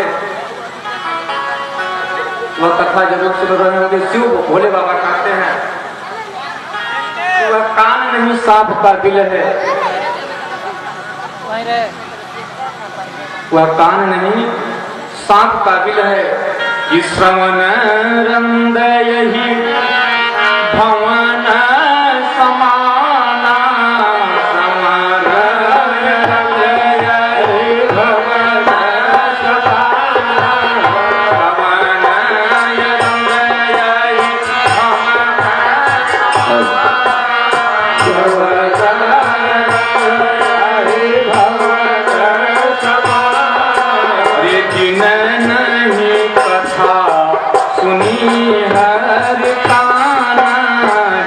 वह कथा जरूर सुन रहे होंगे। शिव भोले बाबा कहते हैं वह कान नहीं सांप का दिल है, वह कान नहीं सांप का बिल है कि श्रवण रंदय ही भवन समाना समरय रंदय ही भवन समाना भवनय रंदय ही अरे जिन नहीं कथा सुनी हर काना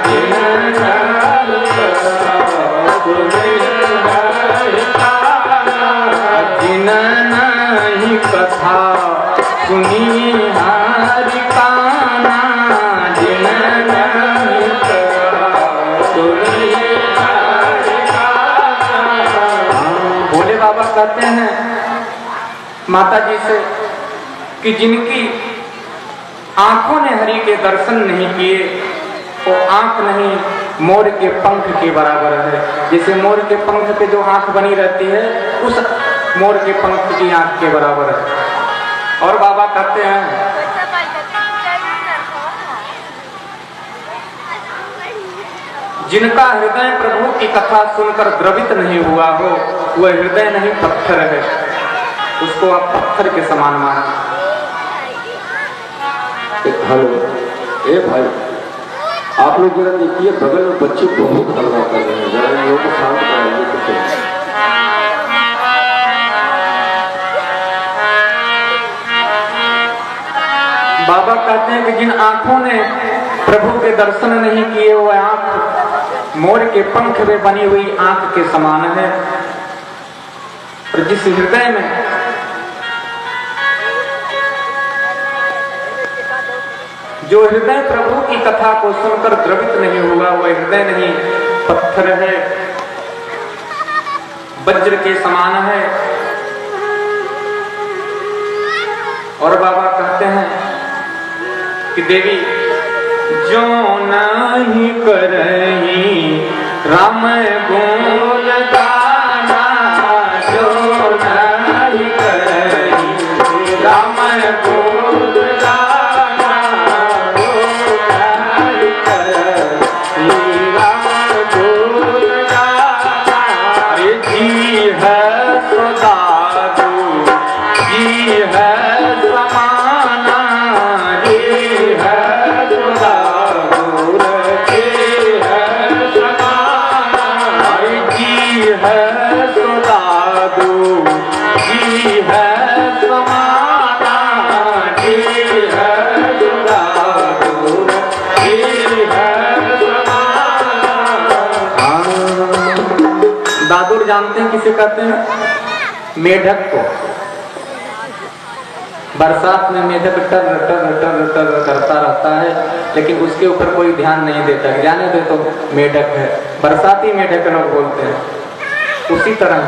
जिन नहीं कथा सुनी हर काना जिन नहीं कथा सुनी हर काना जिन नहीं कथा सुनी हर काना। भोले बाबा कहते हैं माता जी से कि जिनकी आंखों ने हरि के दर्शन नहीं किए वो आंख नहीं मोर के पंख के बराबर है। जैसे मोर के पंख पे जो आंख बनी रहती है उस मोर के पंख की आंख के बराबर है। और बाबा कहते हैं जिनका हृदय प्रभु की कथा सुनकर द्रवित नहीं हुआ हो वह हृदय नहीं पत्थर है, उसको आप पत्थर के समान माने। हेलो, ए भाई, आप लोग जरा देखिए बगल में बच्चे बहुत हल्ला कर रहे हैं, जरा इन लोगों को शांत कराइए कुछ। बाबा कहते हैं कि जिन आंखों ने प्रभु के दर्शन नहीं किए वह आंख मोर के पंख में बनी हुई आंख के समान है। और जिस हृदय में जो हृदय प्रभु की कथा को सुनकर द्रवित नहीं हुआ वह हृदय नहीं पत्थर है, वज्र के समान है। और बाबा कहते हैं कि देवी जो नहीं करही राम गोल गाना जो नहीं करही राम गोल गाना जो नहीं करही राम गोल गाना। अरे जी है सदादू जी है समाना जी है सदादू जी है समाना। अरे जी है सदादू जी है समाना जी है सदादू जी है समाना। दादुर जानते हैं किसे कहते हैं? मेढक को। बरसात में मेढक टर टर टर टर करता रहता है लेकिन उसके ऊपर कोई ध्यान नहीं देता, जाने दे तो मेढक है, बरसाती मेढक लोग बोलते हैं। उसी तरह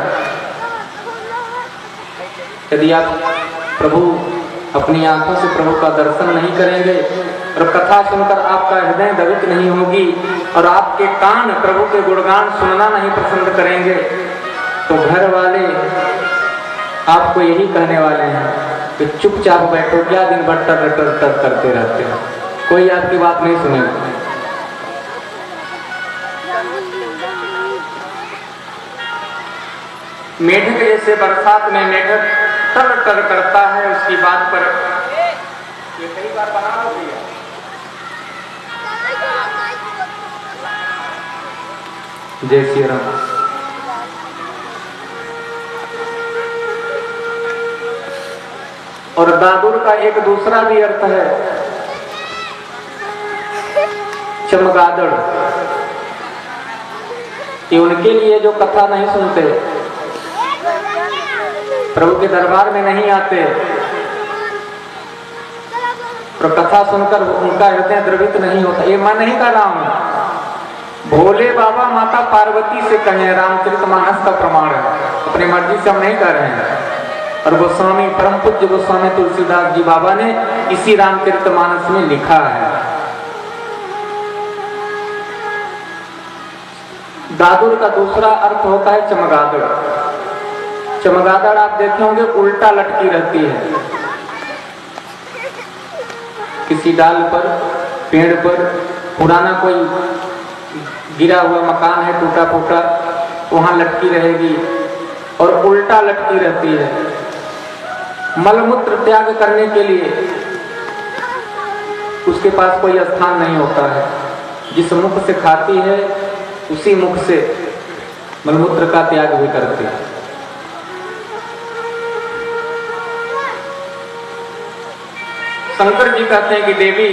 यदि आप प्रभु अपनी आंखों से प्रभु का दर्शन नहीं करेंगे और कथा सुनकर आपका हृदय द्रवित नहीं होगी और आपके कान प्रभु के गुणगान सुनना नहीं पसंद करेंगे तो घर वाले आपको यही कहने वाले हैं कि चुपचाप बैठो, क्या दिन भर टर टर टर करते रहते हो, कोई आपकी बात नहीं सुनेगा। मेढक जैसे बरसात में मेढक टर टर करता है उसकी बात पर ये कई बार बना होती है। जय श्री राम। और दादुर का एक दूसरा भी अर्थ है चमगादड़, कि उनके लिए जो कथा नहीं सुनते, प्रभु के दरबार में नहीं आते और कथा सुनकर उनका हृदय द्रवित नहीं होता। ये मैं नहीं कह रहा हूं, भोले बाबा माता पार्वती से कहे, रामचरितमानस का प्रमाण है, अपनी मर्जी से हम नहीं कर रहे हैं। और गोस्वामी परम पूज्य गोस्वामी तुलसीदास जी बाबा ने इसी रामचरितमानस में लिखा है। दादुर का दूसरा अर्थ होता है चमगादड़। चमगादड़ आप देखे होंगे उल्टा लटकी रहती है, किसी डाल पर, पेड़ पर, पुराना कोई गिरा हुआ मकान है टूटा फूटा, वहां लटकी रहेगी और उल्टा लटकी रहती है। मलमूत्र त्याग करने के लिए उसके पास कोई स्थान नहीं होता है। जिस मुख से खाती है उसी मुख से मलमूत्र का त्याग भी करती है। शंकर जी कहते हैं कि देवी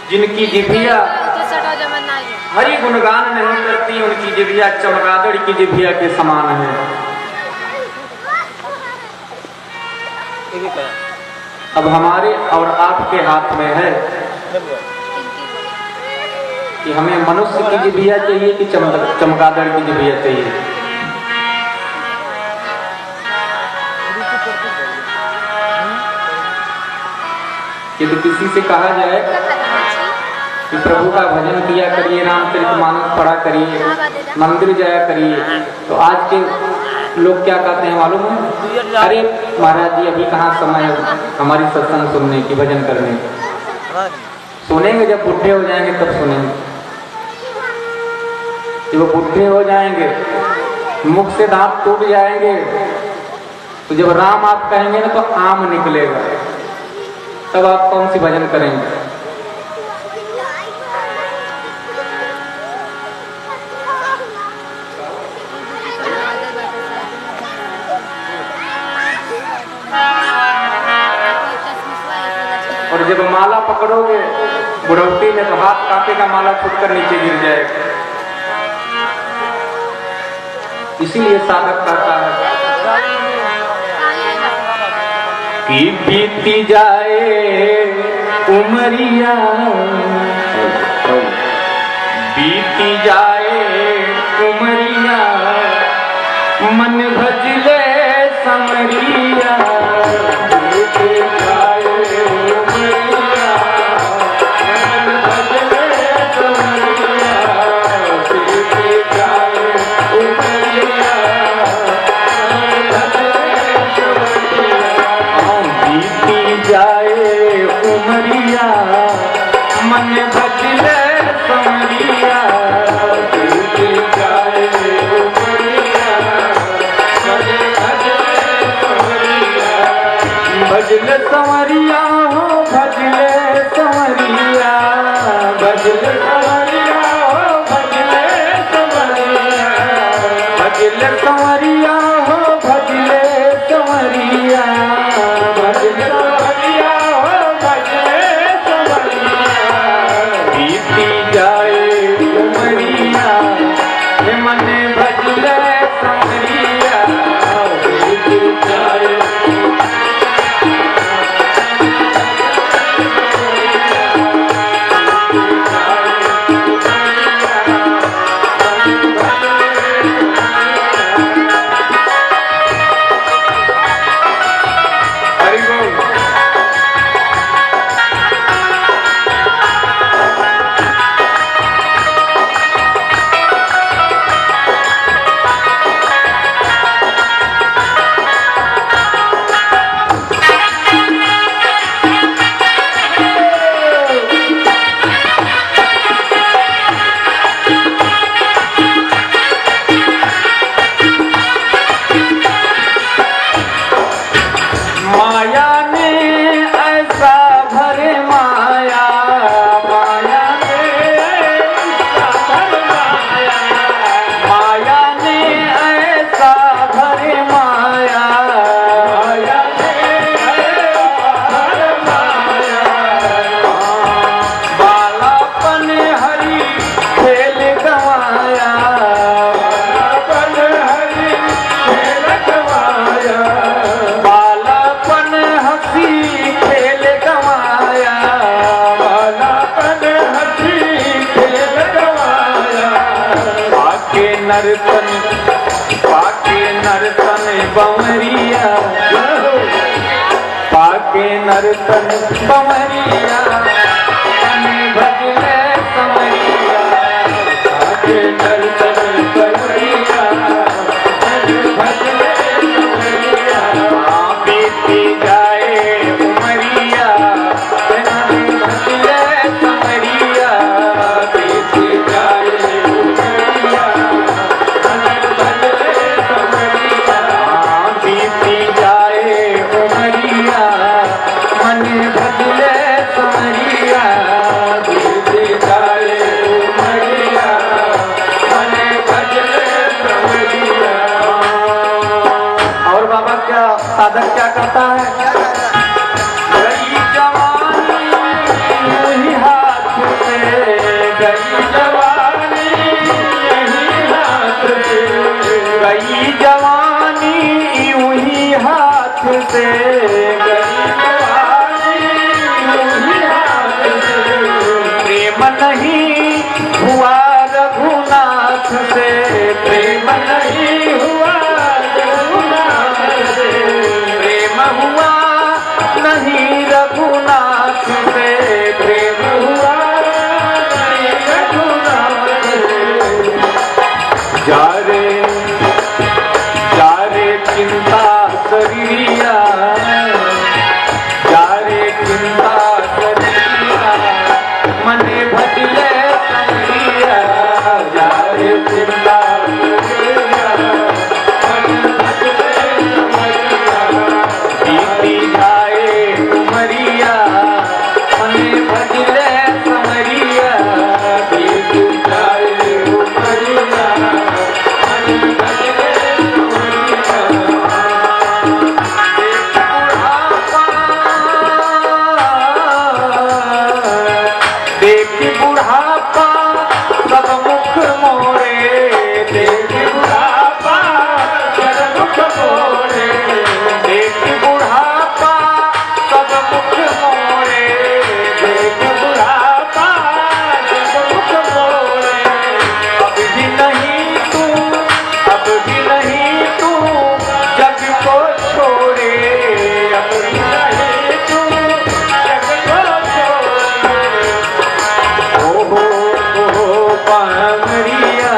जिनकी जिभिया हरि गुणगान नहीं करती, उनकी जिभिया चमगादड़ की जिभिया के समान है। अब हमारे और आपके हाथ में है कि हमें मनुष्य की जिभिया चाहिए कि चमगादड़ की जिभिया चाहिए। यदि किसी से कहा जाए कि प्रभु का भजन किया करिए, रामचरितमानस पढ़ा करिए, मंदिर जाया करिए, तो आज के लोग क्या कहते हैं मालूम है? अरे महाराज जी अभी कहाँ समय है हमारी सत्संग सुनने की, भजन करने की। सुनेंगे जब बुढ़े हो जाएंगे तब सुनेंगे। जब वो बुढ़े हो जाएंगे, मुख से दांत टूट जाएंगे, तो जब राम आप कहेंगे ना तो आम निकलेगा, तब आप कौन सी भजन करेंगे? और जब माला पकड़ोगे बुढ़ौती में तो हाथ कांपेगा, माला छूटकर नीचे गिर जाएगा। इसीलिए साधक कहता है कि बीती जाए उमरिया, बीती जाए उमरिया, मन भजले समरिया। बीती जाए उमरिया, मन भजले समरिया। बीती जाए उमरिया, मन भजले समरिया। बीती जाए उमरिया, मन भजले समरिया। बीती जाए उमरिया, मन भजले समरिया। भजले संवरिया हो भजले संवरिया, भजले संवरिया हो भजले संवरिया। भजले संवरिया हो भजले संवरिया, भजले संवरिया हो भजले संवरिया। बीती जाए उमरिया, मन भजले संवरिया। बीती जाए नर्तन पाके नर्तन बमरिया, पाके नर्तन बमरिया। मन भजले समरिया, पाके नर्तन बमरिया। मन भजले साधक क्या करता है? गई जवानी यही हाथ से, गई जवानी यही हाथ से, गई जवानी यूं ही हाथ से, गई जवानी यूं ही हाथ से। प्रेम नहीं हुआ रघुनाथ से, प्रेम नहीं हुआ रघुनाथ से, प्रेम हुआ नहीं रघुनाथ से, प्रेम हुआ नहीं रघुनाथ से। जा रे चिंता शरीरिया, जा रे चिंता शरीरिया, मने भजले समरिया, जा रे चिंता शरीरिया, मने भजले समरिया। बीती जाए उमरिया, मने भजले समरिया, बीती जाए उमरिया, मने भजले समरिया। देख बुढ़ापा सब मुख मोरे, देख बुढ़ापा सब मुख मोरे, देख बुढ़ापा सब मुख मोरे, देख बुढ़ापा सब मुख मोरे। अब भी नहीं तू, अब भी नहीं तू जग को छोड़े, अब भी नहीं तू जग को छोड़े। ओहो पामरिया,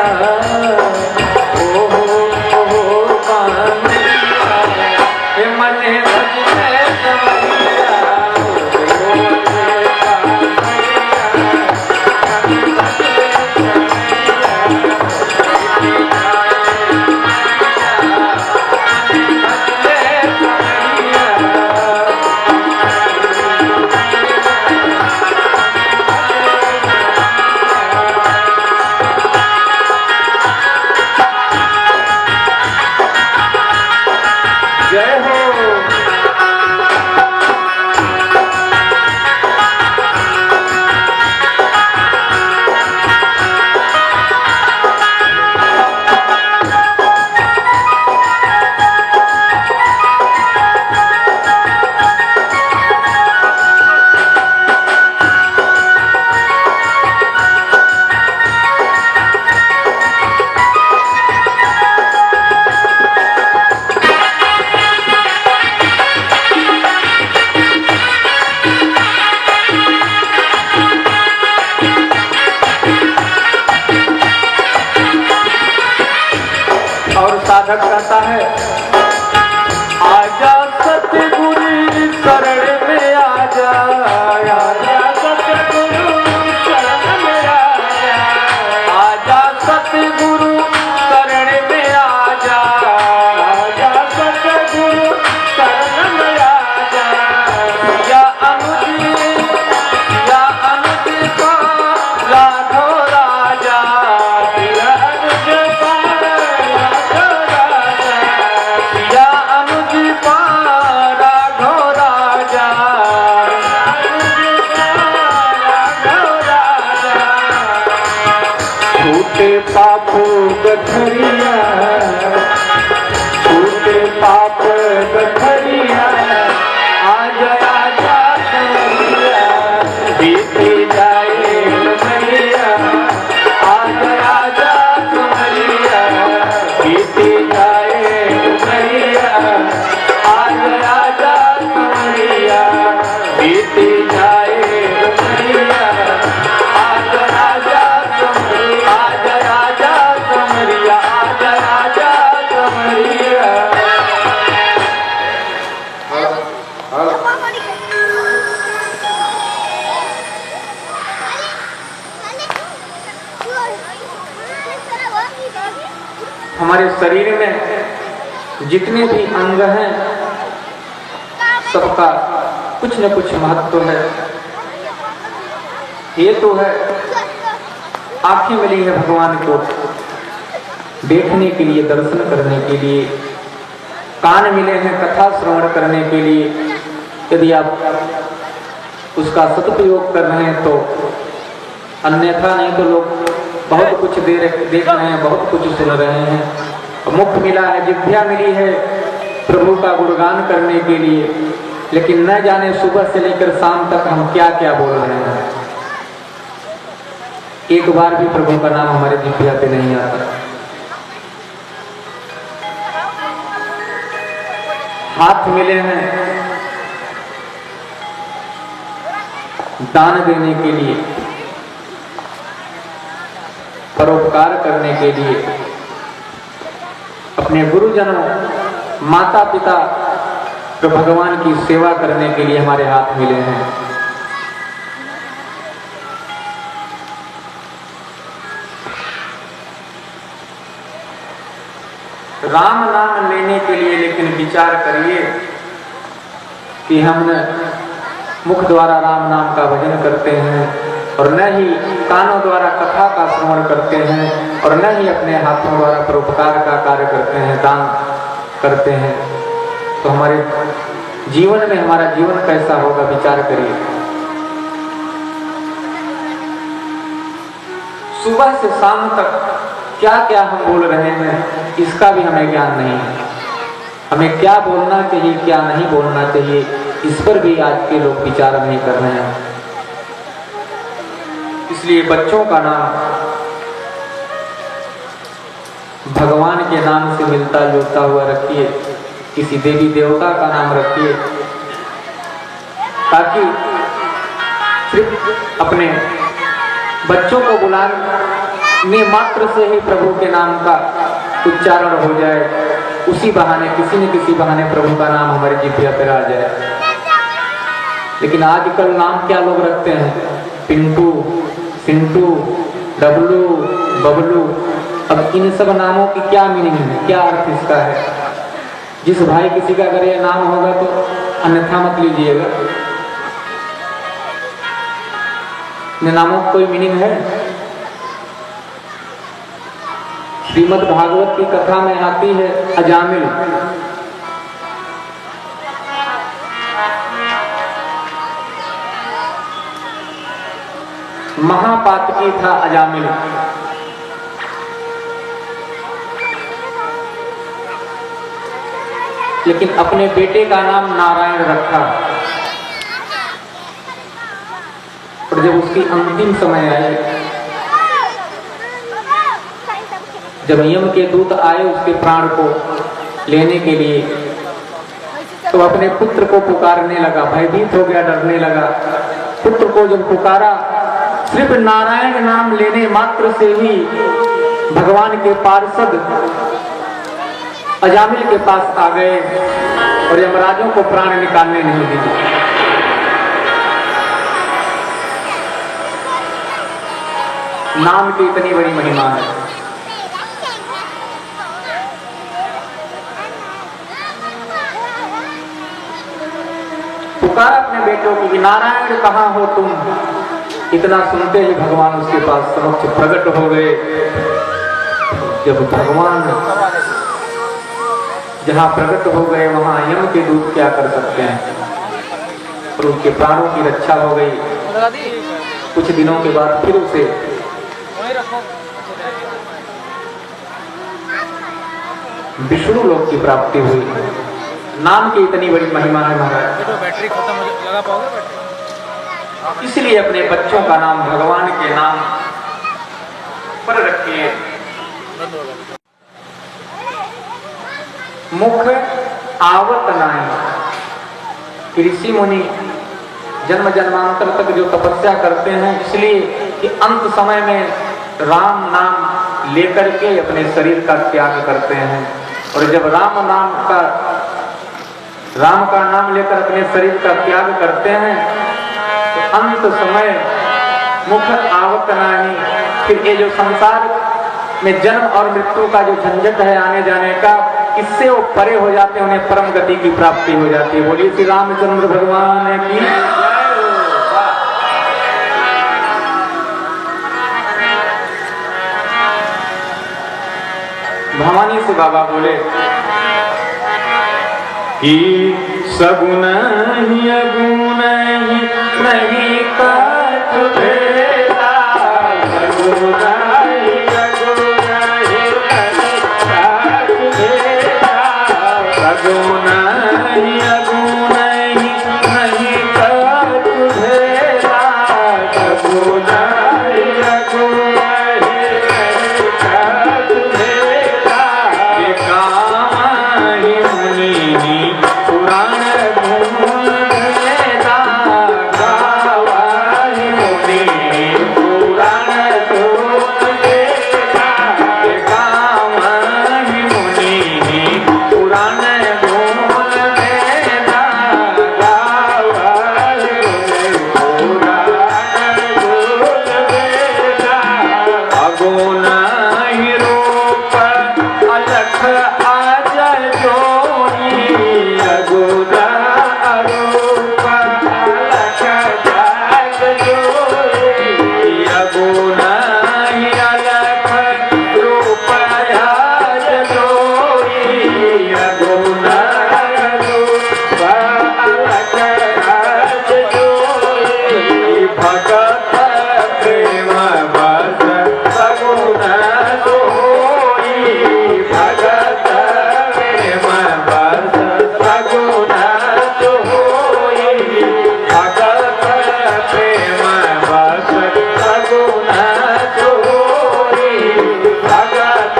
ओहो पामरिया, हे मने भजले समरिया, ओहो पामरिया, मने भजले समरिया, बीती जाए उमरिया, मने भजले समरिया। जय हो। और साधक कहता है, आजा सतगुरु शरण में आजा, आजा सतगुरु शरण में आजा, आजा सतगुरु शरण में आजा, आजा सतगुरु शरण में आजा। या अनुज का राघो राजा, या अनुज का राघो राजा, या अनुज का राघो राजा, अनुज का राघो राजा। छूटे पापो गठरिया, छूटे पाप गठरिया, आजा आजा समरिया, बीते जाए उमरिया, आजा आजा समरिया, बीते जाए उमरिया, आजा आजा समरिया, बीते जाए उमरिया, आजा आजा समरिया, आजा आजा समरिया, आजा आजा समरिया। हमारे शरीर में जितने भी अंग हैं सबका कुछ न कुछ महत्व है। ये तो है आंखें मिली है भगवान को देखने के लिए, दर्शन करने के लिए, कान मिले हैं कथा श्रवण करने के लिए, यदि आप उसका सदुपयोग कर रहे हैं तो, अन्यथा नहीं तो लोग बहुत कुछ देख रहे हैं, बहुत कुछ सुन रहे हैं। मुख मिला है, जिह्वा मिली है प्रभु का गुणगान करने के लिए, लेकिन न जाने सुबह से लेकर शाम तक हम क्या क्या बोल रहे हैं। एक बार भी प्रभु का नाम हमारे जिह्वा पे नहीं आता। हाथ मिले हैं दान देने के लिए, परोपकार करने के लिए, अपने गुरुजनों, माता पिता तो भगवान की सेवा करने के लिए हमारे हाथ मिले हैं। राम नाम लेने के लिए लेकिन विचार करिए कि हम मुख द्वारा राम नाम का भजन करते हैं और न ही कानों द्वारा कथा का श्रवण करते हैं और न ही अपने हाथों द्वारा परोपकार का कार्य करते हैं, दान करते हैं, तो हमारे जीवन में हमारा जीवन कैसा होगा विचार करिए। सुबह से शाम तक क्या क्या हम बोल रहे हैं इसका भी हमें ज्ञान नहीं है। हमें क्या बोलना चाहिए क्या नहीं बोलना चाहिए इस पर भी आज के लोग विचार नहीं कर रहे हैं। इसलिए बच्चों का नाम भगवान के नाम से मिलता जुलता हुआ रखिए, किसी देवी देवता का नाम रखिए, ताकि सिर्फ अपने बच्चों को बुलाने मात्र से ही प्रभु के नाम का उच्चारण हो जाए, उसी बहाने किसी न किसी बहाने प्रभु का नाम हमारे जिह्वा पर आ जाए। लेकिन आजकल नाम क्या लोग रखते हैं, पिंटू, सिंटू, डबलू, बबलू। अब इन सब नामों की क्या मीनिंग है, क्या अर्थ इसका है? जिस भाई किसी का अगर ये नाम होगा तो अन्यथा मत लीजिएगा। इन नामों का कोई मीनिंग है? श्रीमद् भागवत की कथा में आती है अजामिल। महापातकी था अजामिल। लेकिन अपने बेटे का नाम नारायण रखा। और जब उसकी अंतिम समय आई, जब यम के दूत आए उसके प्राण को लेने के लिए, तो अपने पुत्र को पुकारने लगा, भयभीत हो गया, डरने लगा। पुत्र को जब पुकारा, सिर्फ नारायण नाम लेने मात्र से ही भगवान के पार्षद अजामिल के पास आ गए और यमराजों को प्राण निकालने नहीं दिए। नाम की इतनी बड़ी महिमा है। पुकारा अपने बेटों को कि नारायण कहाँ हो तुम। इतना सुनते ही भगवान उसके पास समक्ष प्रकट हो गए। जब भगवान जहाँ प्रकट हो गए वहाँ यम के दूत क्या कर सकते हैं, और उनके प्राणों की रक्षा हो गई। कुछ दिनों के बाद फिर उसे विष्णु लोक की प्राप्ति हुई। नाम की इतनी बड़ी महिमा है महाराज। तो बैटरी खत्म हो लगा पाओगे बैटरी? इसलिए अपने बच्चों का नाम भगवान के नाम पर रखिए। मुख आवत नाही। ऋषि मुनि जन्म जन्मांतर तक जो तपस्या करते हैं, इसलिए कि अंत समय में राम नाम लेकर के अपने शरीर का त्याग करते हैं। और जब राम का नाम लेकर अपने शरीर का त्याग करते हैं तो अंत समय मुख आवत नाही। फिर ये जो संसार में जन्म और मृत्यु का जो झंझट है आने जाने का, इससे वो परे हो जाते हैं, उन्हें परम गति की प्राप्ति हो जाती है। बोलिए श्री रामचंद्र भगवान की जय। भवानी से बाबा बोले कि सगुण ही अगुण ही नहीं काट भेदा, सगुण ही अगुण ही नहीं काट भेदा, सगुण ही अगुण ही नहीं काट भेदा, सगुण ही अगुण ही नहीं काट भेदा, ये काम ही मुनि पुराण गुण भेदा, गावा ही मुनि पुराण गुण भेदा, ये काम ही मुनि पुराण गुण भेदा, गावा ही मुनि पुराण गुण भेदा, अगुण ही रूप अलख आज जोई, अगुण अरूप अलख जाग जोई, अगुण ही अलख रूप आज जोई, अगुण रूप अलख आज जोई, भगत प्रेम बस सगुण सोई, भगत प्रेम बस सगुण सोई, भगत प्रेम बस सगुण सोई, भगत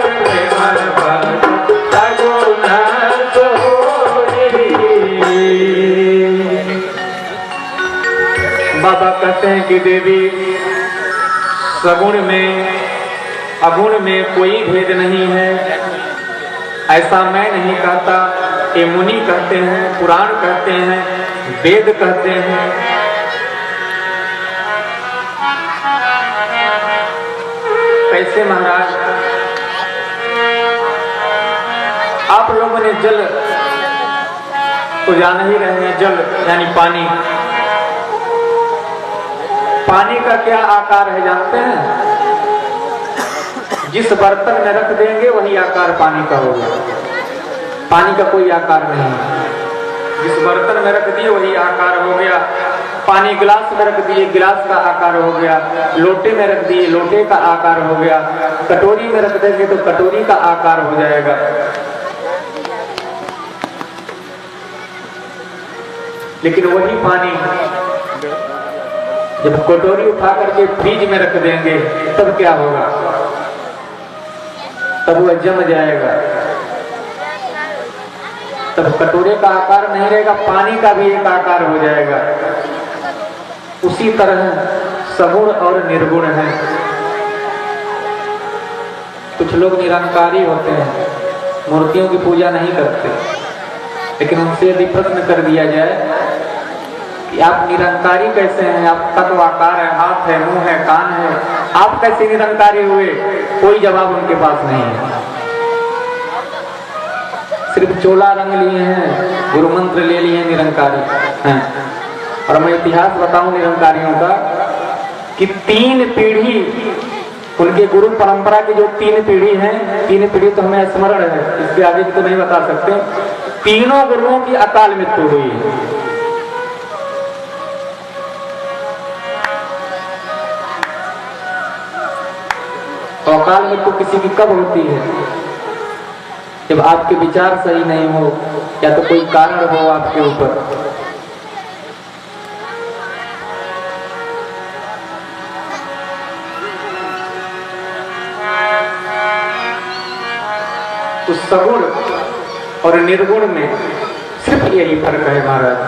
प्रेम बस सगुण सोई। बाबा कहते हैं कि देवी सगुण में अगुण में कोई भेद नहीं है, ऐसा मैं नहीं कहता, ये मुनि कहते हैं, पुराण कहते हैं, वेद कहते हैं। कैसे महाराज, आप लोगों ने जल तो जान ही रहे हैं, जल यानी पानी, पानी का क्या आकार है जानते हैं? जिस बर्तन में रख देंगे वही आकार पानी का होगा, पानी का कोई आकार नहीं है। जिस बर्तन में रख दिए वही आकार हो गया, पानी गिलास में रख दिए गिलास का आकार हो गया, लोटे में रख दिए लोटे का आकार हो गया, कटोरी में रख देंगे तो कटोरी का आकार हो जाएगा। लेकिन वही पानी जब कटोरी उठा करके फ्रिज में रख देंगे तब क्या होगा? तब वह जम जाएगा, तब कटोरे का आकार नहीं रहेगा, पानी का भी एक आकार हो जाएगा। उसी तरह सगुण और निर्गुण है। कुछ लोग निरंकारी होते हैं, मूर्तियों की पूजा नहीं करते, लेकिन उनसे यदि प्रश्न कर दिया जाए कि आप निरंकारी कैसे हैं, आपका तो आकार है, हाथ है, मुंह है, कान है, आप कैसे निरंकारी हुए? कोई जवाब उनके पास नहीं है। सिर्फ चोला रंग लिए हैं, गुरु मंत्र ले लिए हैं, निरंकारी हैं। और मैं इतिहास बताऊं निरंकारियों का कि 3 पीढ़ी उनके गुरु परंपरा की जो 3 पीढ़ी हैं, 3 पीढ़ी तो हमें स्मरण है, इसके आगे की तो नहीं बता सकते। तीनों गुरुओं की अकाल मृत्यु हुई है। तो अकाल मृत्यु किसी की कब होती है? जब आपके विचार सही नहीं हो या तो कोई कारण हो आपके ऊपर। तो सगुण और निर्गुण में सिर्फ यही फर्क है महाराज।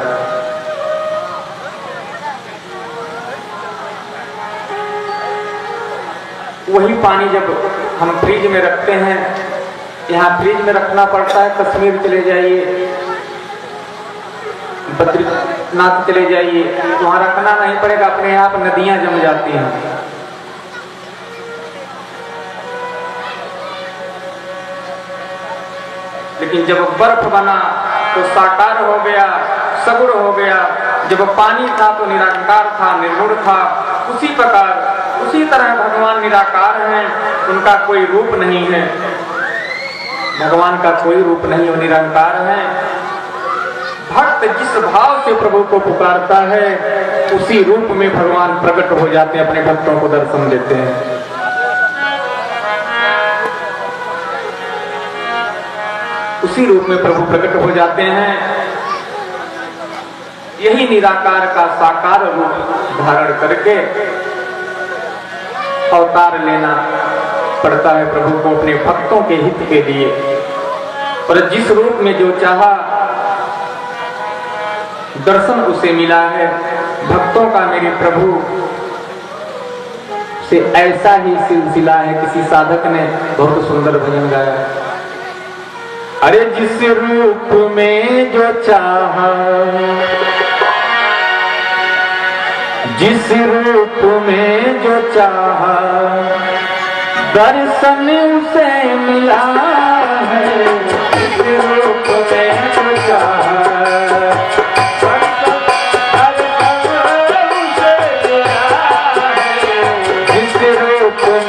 वही पानी जब हम फ्रिज में रखते हैं, यहाँ फ्रिज में रखना पड़ता है, कश्मीर चले जाइए, बद्रीनाथ चले जाइए, तो वहाँ रखना नहीं पड़ेगा, अपने आप नदियां जम जाती हैं। लेकिन जब बर्फ बना तो साकार हो गया, सगुण हो गया। जब पानी था तो निराकार था, निर्गुण था। उसी प्रकार उसी तरह भगवान निराकार हैं, उनका कोई रूप नहीं है, भगवान का कोई रूप नहीं, वो निरंकार है। भक्त जिस भाव से प्रभु को पुकारता है उसी रूप में भगवान प्रकट हो जाते हैं, अपने भक्तों को दर्शन देते हैं। उसी रूप में प्रभु प्रकट हो जाते हैं। यही निराकार का साकार रूप धारण करके अवतार लेना पड़ता है प्रभु को अपने भक्तों के हित के लिए। और जिस रूप में जो चाहा दर्शन उसे मिला है। भक्तों का मेरे प्रभु से ऐसा ही सिलसिला है। किसी साधक ने बहुत सुंदर भजन गाया, अरे जिस रूप में जो चाहा, जिस रूप में जो चाहा दर्शन उसे मिला है। जिस रूप में जो चाहा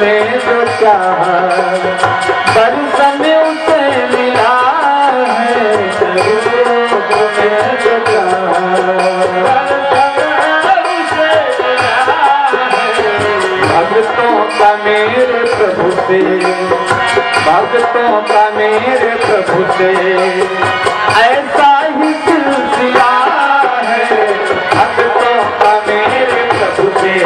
में जो चाहा दर्शन उसे मिला है। रूप में जो चाहा उसे मिला है। भक्तों का मेरे प्रभु से, भक्तों का मेरे प्रभु से ऐसा ही सिलसिला है। भक्तों का मेरे प्रभु से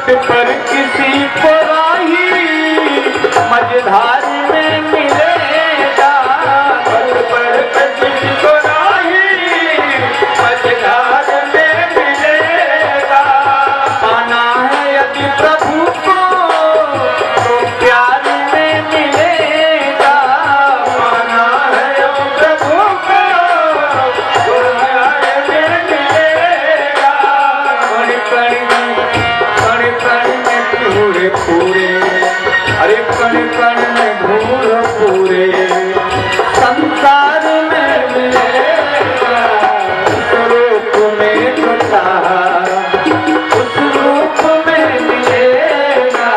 पर किसी को राही मझधार में मिलेगा। पर किसी को राही मझधार में मिलेगा। पाना है यदि प्रभु को तो प्यार में मिलेगा। पाना है यदि प्रभु को तो प्यार में मिलेगा। पूरे पूरे अरे कण कण में भूल पूरे संसार में मिलेगा। उस रूप में जो चाहा उस रूप में मिलेगा।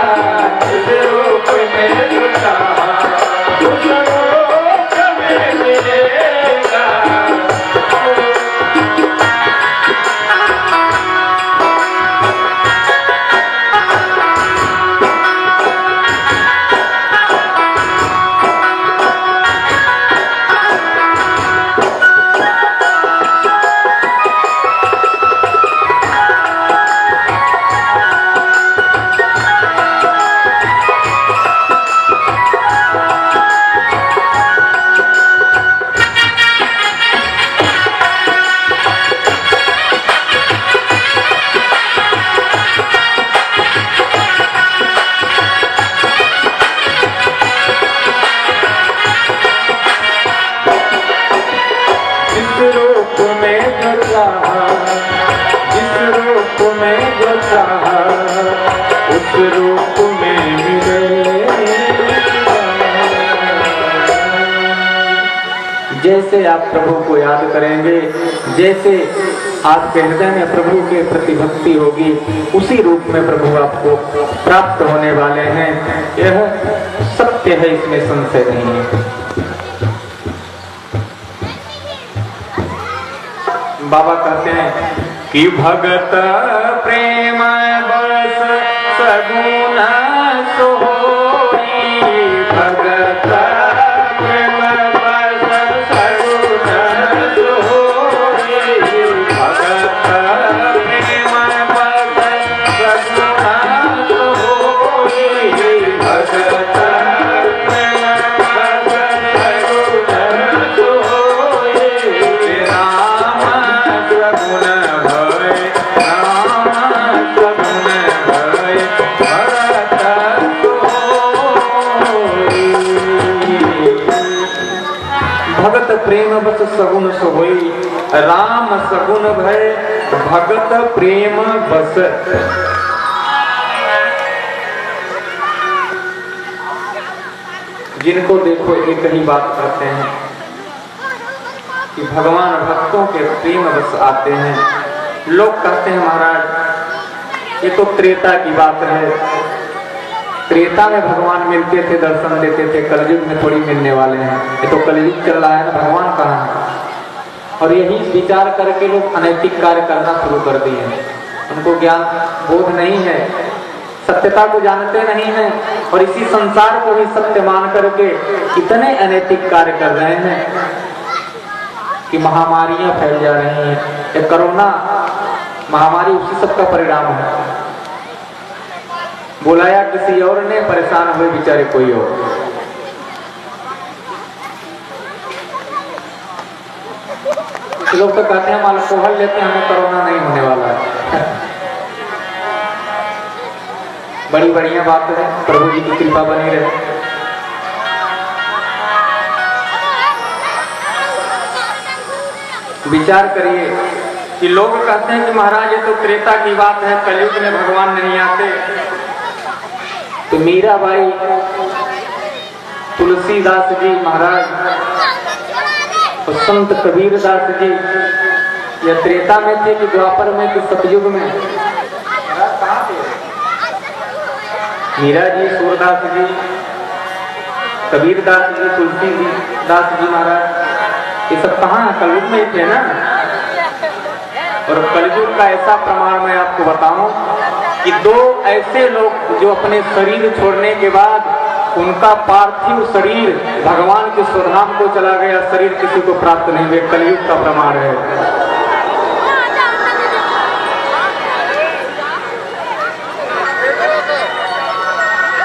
उस रूप में जो चाहा उस रूप में मिलेगा। जिस रूप में जो चाहा, जिस रूप में जो चाहा उस रूप में मिलेगा। जैसे आप प्रभु को याद करेंगे, जैसे आपके हृदय में प्रभु के प्रति भक्ति होगी, उसी रूप में प्रभु आपको प्राप्त होने वाले हैं। यह सत्य है, इसमें संशय नहीं है। बाबा कहते हैं कि भगत प्रेम बस सगुन सोई। भगत प्रेम बस सगुन सोई। भगत राम सगुन भय भगत प्रेम बस। जिनको देखो एक ही बात करते हैं कि भगवान भक्तों के प्रेम बस आते हैं। लोग कहते हैं महाराज ये तो त्रेता की बात है, त्रेता में भगवान मिलते थे, दर्शन देते थे, कलयुग में थोड़ी मिलने वाले हैं। ये तो कलयुग चल रहा है ना, भगवान कहाँ है? और यही विचार करके लोग अनैतिक कार्य करना शुरू कर दिए हैं। उनको ज्ञान बोध नहीं है, सत्यता को जानते नहीं हैं, और इसी संसार को ही सत्य मान करके इतने अनैतिक कार्य कर रहे हैं कि महामारियां फैल जा रही हैं। ये कोरोना महामारी उसी सब का परिणाम है। बुलाया किसी और ने, परेशान हुए बेचारे कोई और। कुछ लोग तो कहते हैं हम अल्कोहल लेते हैं, हमें कोरोना नहीं होने वाला है। बड़ी बढ़िया बात है, प्रभु जी की कृपा बनी रहे। विचार करिए कि लोग कहते हैं कि महाराज ये तो त्रेता की बात है, कलयुग में भगवान नहीं आते। तो मीराबाई, तुलसीदास जी महाराज और संत कबीरदास जी यह त्रेता में थे कि द्वापर में कि सतयुग में? मीरा जी, सूरदास जी, कबीरदास जी, तुलसी जी दास जी महाराज, ये सब कहाँ कलयुग में ही थे ना। और कलयुग का ऐसा प्रमाण मैं आपको बताऊं कि दो ऐसे लोग जो अपने शरीर छोड़ने के बाद उनका पार्थिव शरीर भगवान के स्वधाम को चला गया, शरीर किसी को प्राप्त नहीं हुए, कलयुग का प्रमाण है।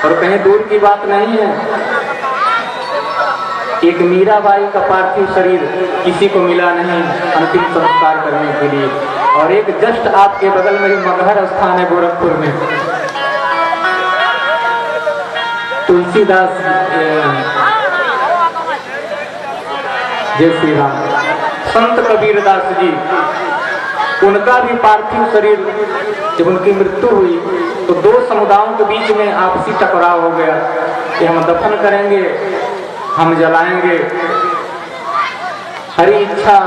और कहीं दूर की बात नहीं है, एक मीराबाई का पार्थिव शरीर किसी को मिला नहीं अंतिम संस्कार करने के लिए। और एक जस्ट आपके बगल में ही मगहर स्थान है गोरखपुर में, तुलसीदास, जय श्री राम, संत कबीरदास जी, उनका भी पार्थिव शरीर जब उनकी मृत्यु हुई तो दो समुदायों के बीच में आपसी टकराव हो गया कि हम दफन करेंगे, हम जलाएंगे। हरी इच्छा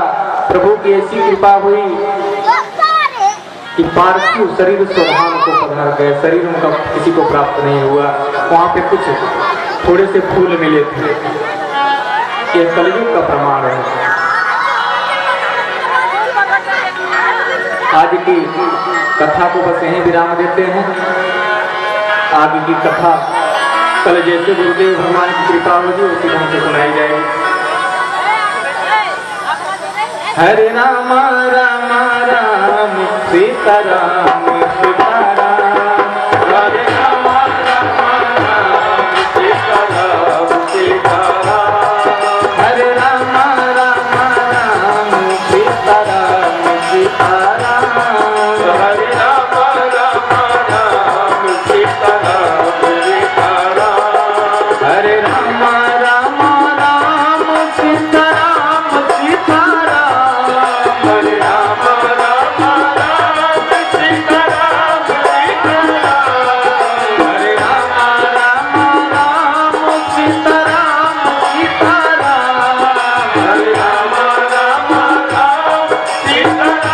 प्रभु की ऐसी कृपा हुई कि पार्थिव शरीर स्वधाम को पधार गए, शरीर उनका किसी को प्राप्त नहीं हुआ। वहां पे कुछ थोड़े से फूल मिले थे। ये कलयुग का प्रमाण है। आज की कथा को बस यहीं विराम देते हैं। आगे की कथा कल जैसे गुरुदेव भगवान की कृपा होगी उसी ढंग से सुनाई जाएगी। हरे राम राम राम सीता राम सीता राम, हरे राम राम राम सीता राम सीता राम, हरे राम राम राम सीता राम सीता राम, हरे राम राम राम सीता राम सीता राम, हरे राम राम राम सीता राम सीता राम, हरे राम राम राम सीता राम सीता राम, हरे राम राम राम सीता राम सीता राम, हरे राम राम राम सीता राम सीता राम, हरे राम राम सीता राम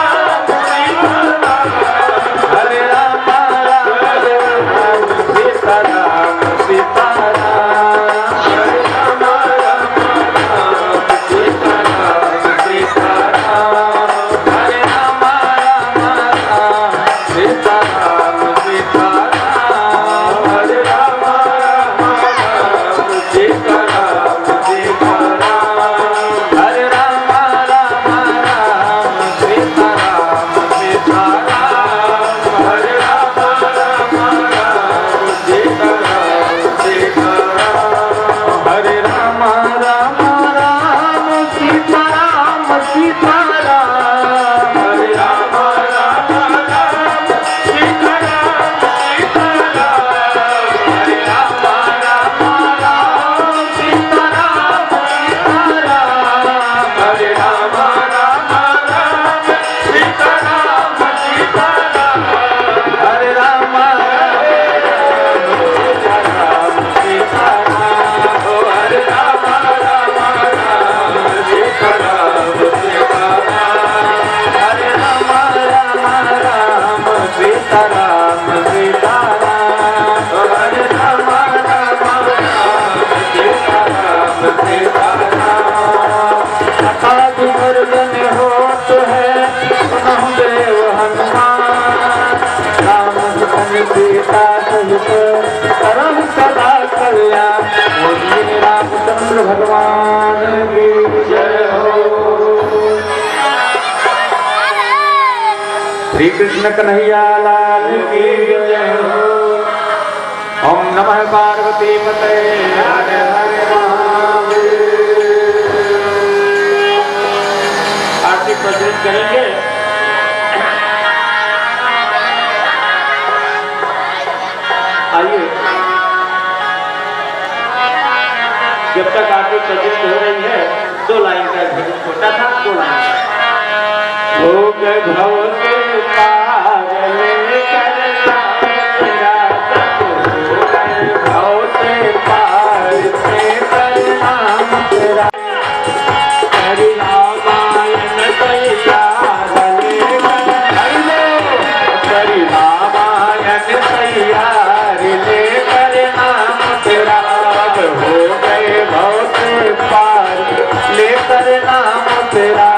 सीता राम, हरे राम राम सीता राम सीता राम, हरे राम राम सीता राम सीता राम, हरे राम राम सीता राम सीता राम, हरे राम राम सीता राम सीता राम, हरे राम राम सीता राम सीता राम, हरे राम राम राम सीता राम सीता राम, हरे राम राम राम सीता राम सीता राम, हरे राम राम राम सीता राम सीता राम, हरे राम राम राम श्री कृष्ण कन्हैया लाल की जय हो। ओम नमः पार्वती पते हर हर महादेव। आरती प्रज्वलित करेंगे। आइए, जब तक आरती प्रज्वलित हो रही है, 2 लाइन का भजन छोटा था, 2 लाइन का। भोग भव के पार लेकर तेरा भोग भव के पार से प्रणाम तेरा हरि रामायण तैयार लेकर हरि रामायण तैयार लेकर नाम तेरा हो गए भव से पार लेकर नाम तेरा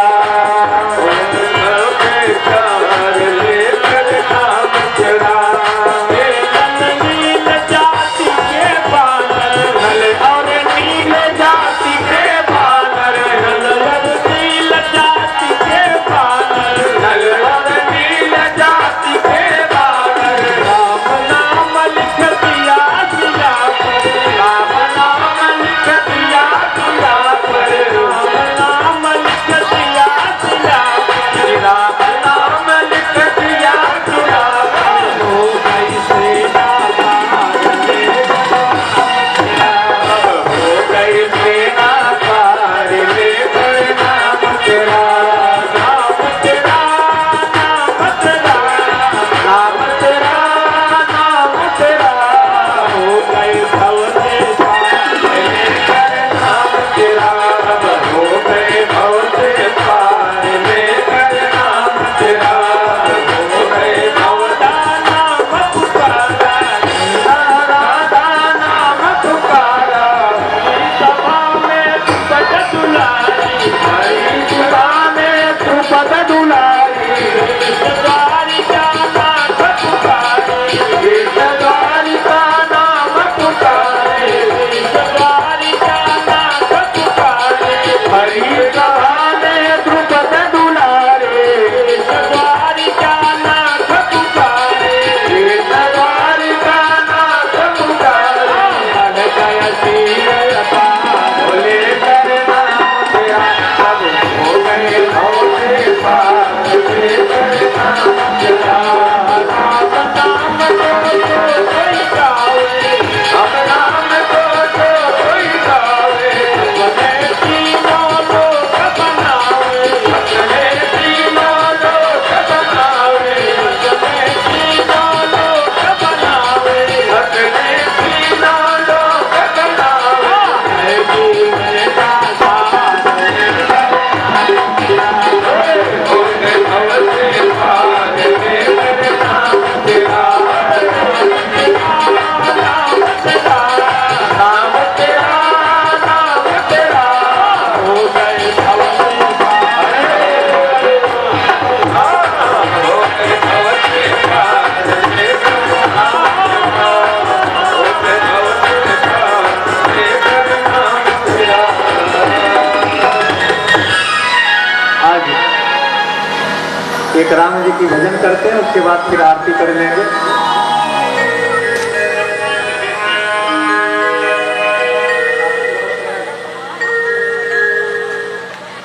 एक राम जी की भजन करते हैं, उसके बाद फिर आरती कर लेंगे।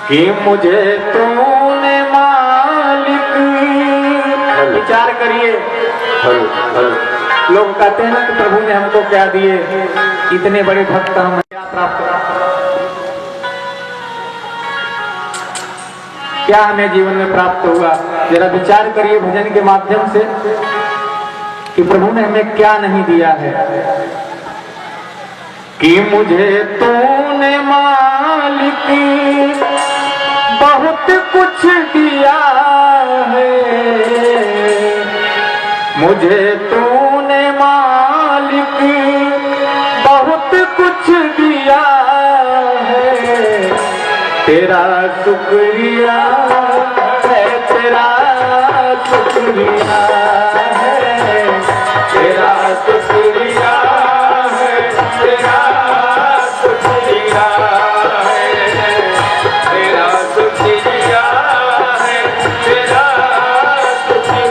कि मुझे तूने मालिक, विचार करिए। लोग कहते हैं ना कि प्रभु ने हमको क्या दिए, इतने बड़े भक्त हम क्या प्राप्त करा, क्या हमें जीवन में प्राप्त हुआ। जरा विचार करिए भजन के माध्यम से कि प्रभु ने हमें क्या नहीं दिया है। कि मुझे तूने मालिक बहुत कुछ दिया है, मुझे तूने मालिक बहुत कुछ दिया है। तेरा शुक्रिया है, तेरा शुक्रिया है, तेरा शुक्रिया है, तेरा शुक्रिया है, तेरा शुक्रिया है, तेरा शुक्रिया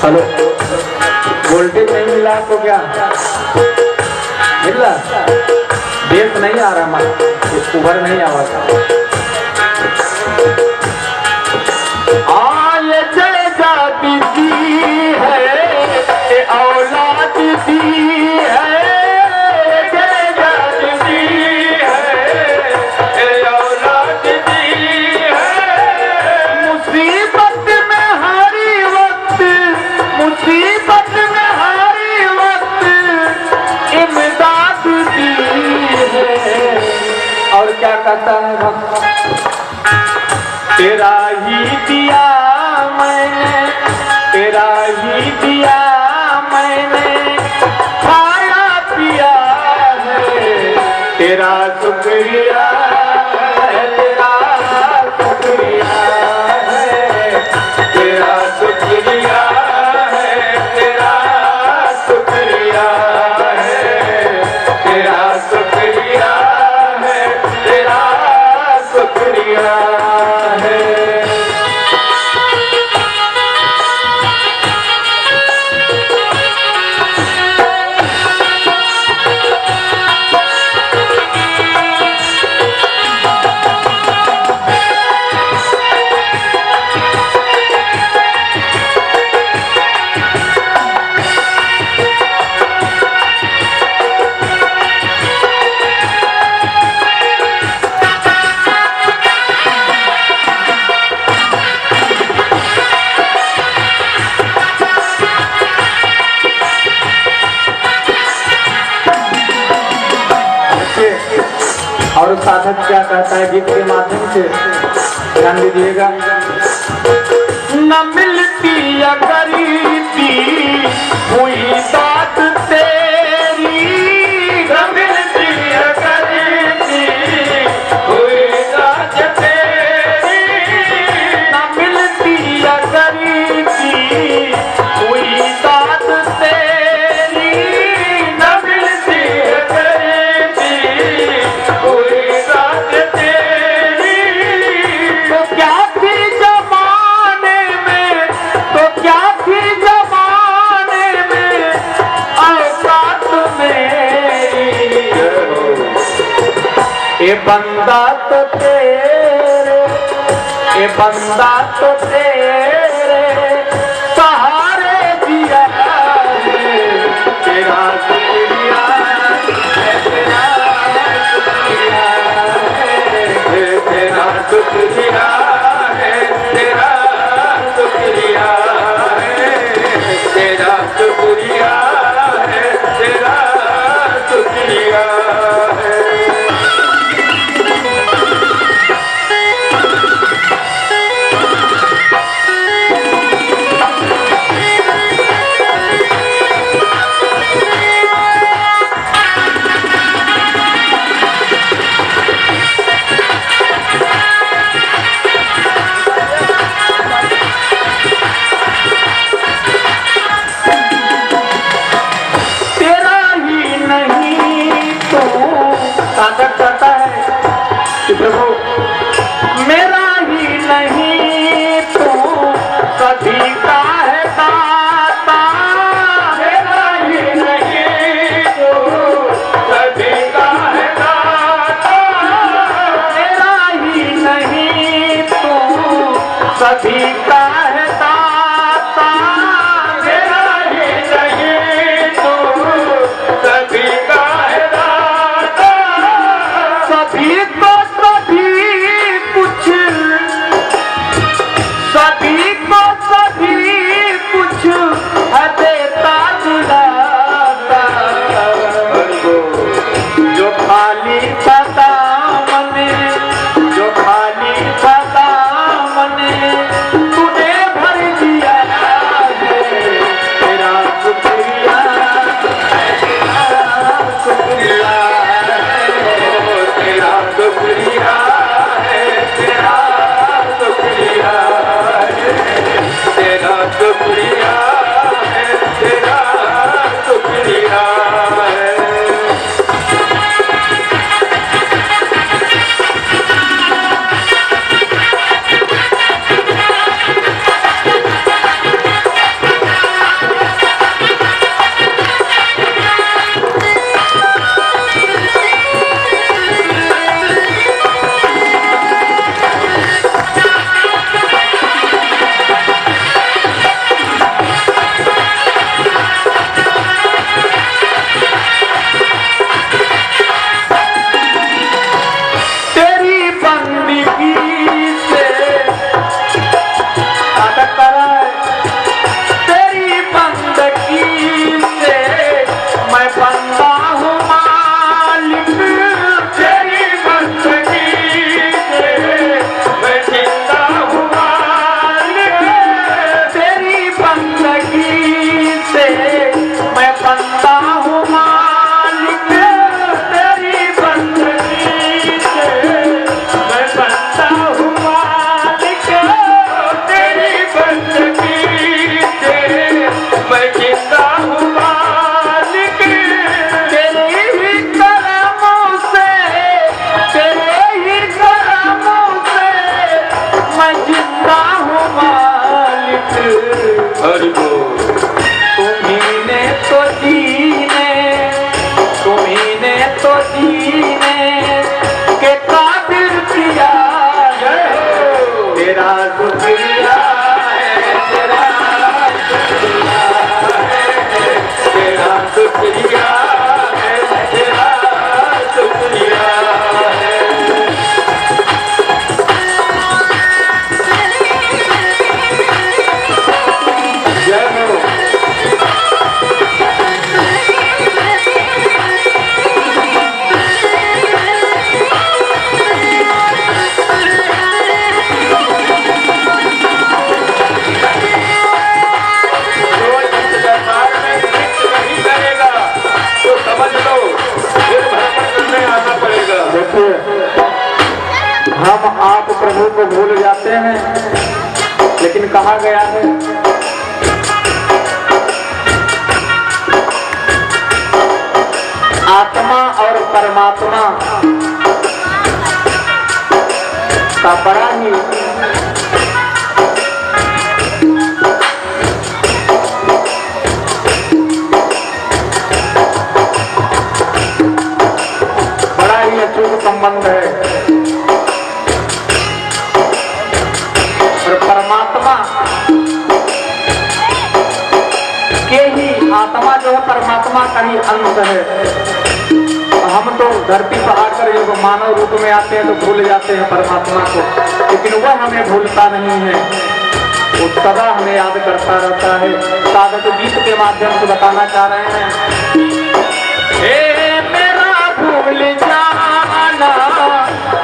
हेलो, वोल्टेज नहीं मिला आपको क्या? मिल रहा? बेस नहीं आ रहा, उभर नहीं आवाज। ये जय जाति दी है, औलाद दी है, जय जाति दी है, औलाद दी है। मुसीबत में हरी वक्त, मुसीबत में हरी वक्त इमदाद दी है। और क्या कहता है भक्त? तेरा ही दिया मैंने, तेरा ही दिया मैंने, खाया पिया है, तेरा शुक्रिया है, तेरा शुक्रिया है, तेरा शुक्रिया है, तेरा शुक्रिया है, तेरा शुक्रिया है, तेरा शुक्रिया है। और साधक क्या कहता है गीत के माध्यम से, ध्यान दीजिएगा। न मिलती या करीती हुई बात तेरी, न मिलती या करीती हुई बात तेरी, न मिलती या करीती हुई बात तेरी, न मिलती या करीती हुई बात तेरी। तो क्या थी जमाने में, तो क्या थी जमाने में औकात मेरी। ए बंदा तो तेरे, ए बंदा तो तेरे सहारे दिया है, तेरा शुक्रिया है, तेरा शुक्रिया है, तेरा शुक्रिया है, तेरा शुक्रिया है, तेरा शुक्रिया है, तेरा शुक्रिया है। तेरा ही नहीं तो साधक कहता है कि प्रभु मेरा ही नहीं तो सभी का है दाता, मेरा ही नहीं तो सभी का है दाता, मेरा ही नहीं तो सभी का है दाता, मेरा ही नहीं तो सभी का है दाता। सभी को सभी कुछ, सभी को सभी कुछ है देता जुलाता। जो खाली सदा मने, जो खाली सदा मने, तूने मैं जिंदा हूँ मालिक, हरि बोल। तुम्ही ने तो जीने, तुम्ही ने तो जीने के काबिल किया है। तेरा शुक्रिया है, तेरा शुक्रिया है, तेरा शुक्रिया है, तेरा शुक्रिया है। जय हो। जो इस दरबार में नृत्य नहीं करेगा तो समझ लो फिर भ्रमण करने आना पड़ेगा। देखिए, हम आप प्रभु को भूल जाते हैं, लेकिन कहा गया है आत्मा और परमात्मा का बड़ा ही बड़ा ही अचूक संबंध है। और परमात्मा के ही, आत्मा जो है परमात्मा का ही अंश है। हम तो धरती पर आकर जब मानव रूप में आते हैं तो भूल जाते हैं परमात्मा को, लेकिन वह हमें भूलता नहीं है, वो सदा हमें याद करता रहता है। साधक गीत के माध्यम से बताना चाह रहे हैं, हे मेरा भूल जाना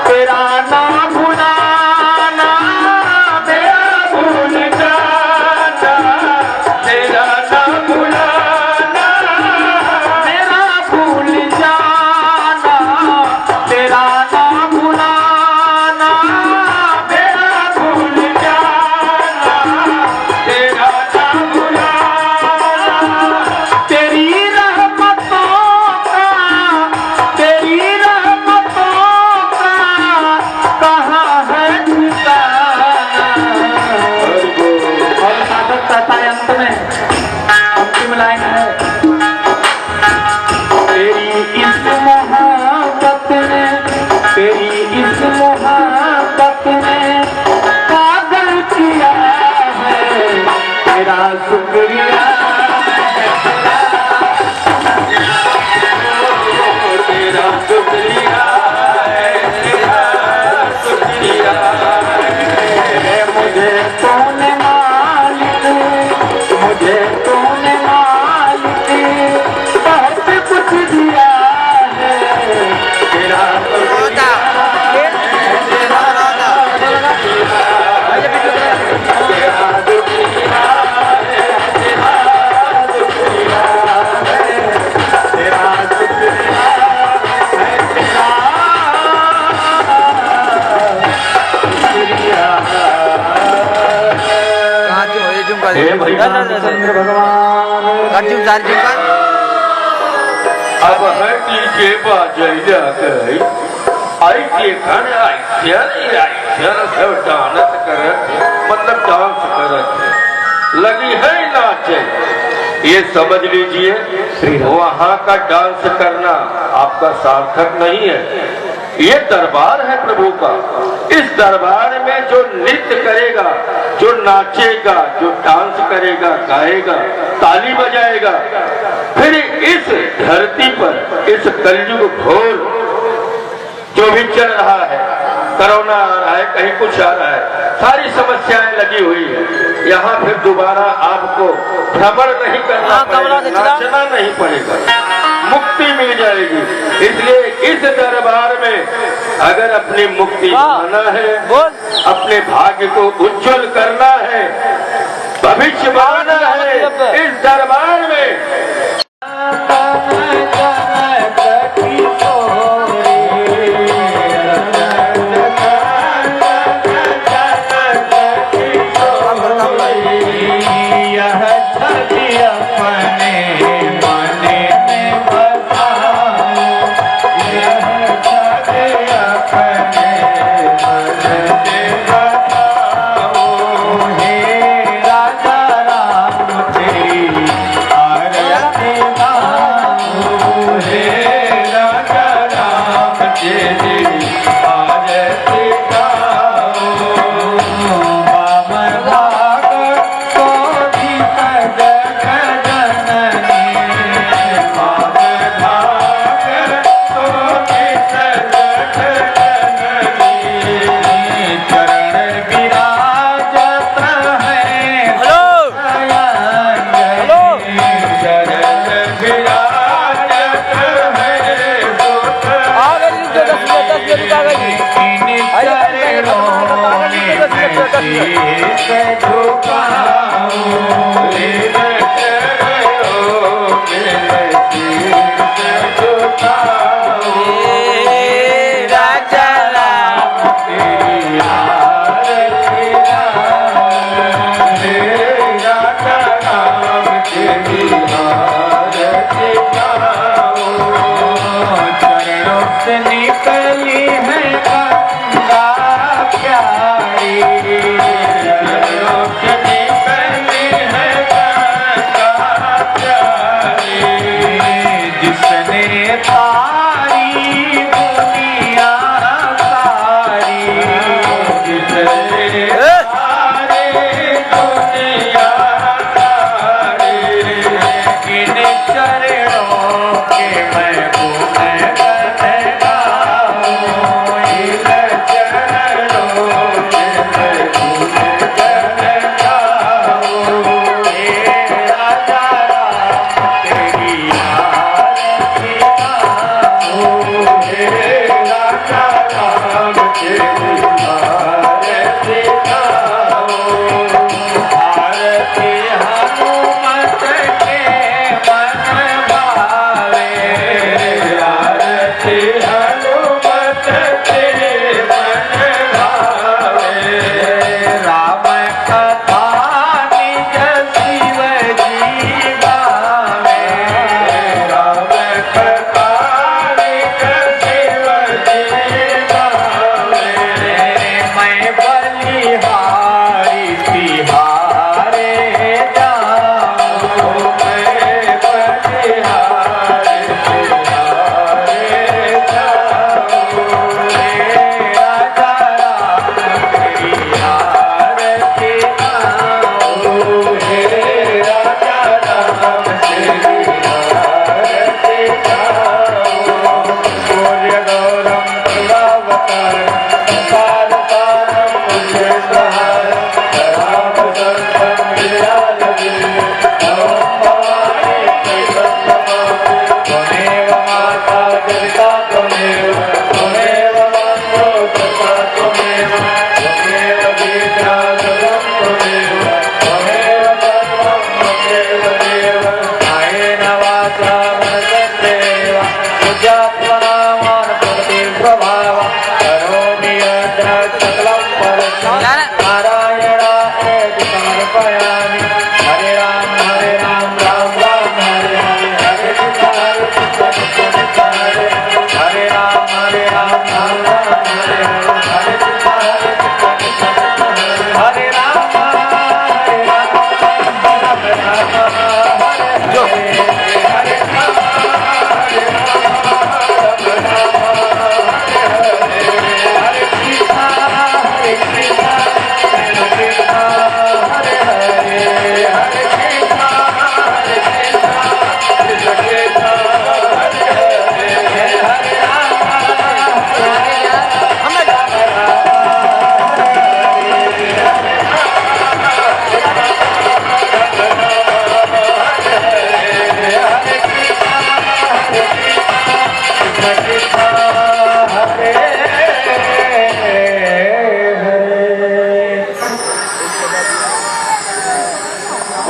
तेरा ना भुलाना, मेरा भूल जाना तेरा ना भुलाना, मेरा भूल जाना तेरा ना भुलाना, मेरा भूल जाना तेरा ना भुलाना। तेरी रहमतों का, तेरी रहमतों का कहाँ है ठिकाना। और साधक कहता है अंत में, अंतिम लाइन है, तेरी इस मोहब्बत ने, तेरी इस मोहब्बत ने पागल किया है। तेरा शुक्रिया है, तेरा शुक्रिया है, तेरा शुक्रिया है। मुझे तूने मालिक, मुझे तूने मालिक बहुत कुछ दिया है। तेरा शुक्रिया है, तेरा शुक्रिया है, तेरा शुक्रिया है, तेरा शुक्रिया है, तेरा शुक्रिया है, तेरा शुक्रिया है। हे भगवान चंद्र भगवान, अब हटी के बाजैया गई, आई के खन आइसर सब डांस करत, मतलब डांस करत लगी है नाचे। ये समझ लीजिए वहाँ का डांस करना आपका सार्थक नहीं है। ये दरबार है प्रभु का। इस दरबार में जो नृत्य करेगा, जो नाचेगा, जो डांस करेगा, गाएगा, ताली बजाएगा, फिर इस धरती पर इस कलयुग घोर जो भी चल रहा है, कोरोना आ रहा है, कहीं कुछ आ रहा है, सारी समस्याएं लगी हुई है। यहाँ फिर दोबारा आपको भ्रमण नहीं करना पड़ेगा, नाचना नहीं पड़ेगा, मुक्ति मिल जाएगी। इसलिए इस दरबार में अगर अपनी मुक्ति पाना है, अपने भाग्य को उज्जवल करना है, भविष्य बनाना है, इस दरबार में शीश झुकाऊं तेरे चरणों में शीश झुकाऊं राजा राम तेरी आरती गाऊं राजा राम तेरी आरती गाऊं चरणों से निकली है गंगा प्यारी चरणों से निकली है गंगा प्यारी जिसने तारी दुनिया सारी जिसने सारे दुनिया सारी इन चरणों के मैं गुण गाऊं इन चरणों में गुण गाऊं राजा राम तेरी आरती गाऊं राजा राम तेरी आरती गाऊं आरती हनुमत के मन भावे आरती हनुमत तेरे मन भावे राम कथा निज शिव जी गावे राम कथा निज शिव जी गावे मैं बलिहारी तिहारे जाऊं मैं बलिहारी तिहारे जाऊं राजा राम तेरी आरती गाऊं राजा राम तेरी आरती गाऊं सूर्य गौरम प्रभावतारम कालकालम पुण्यप्रहारम राम सर्वं विराजते नमः भवानी प्रसन्नमाते त्वमेव माता जगता त्वमेव त्वमेव मातो पिता त्वमेव त्वमेव पिता सर्वं त्वमेव त्वमेव सर्वं त्वमेव देव कायेन वाचा मनसेन्द्रियेण बुद्ध्यात्मना मानसबुद्धिप्रभावा करोमि यत्र सकलं परस्मै नारायणाय समर्पयामि हरे राम राम राम हरे हरे हरे कृष्ण हरे कृष्ण हरे राम राम राम हरे हरे कृष्ण हरे राम हरे राम जो हरे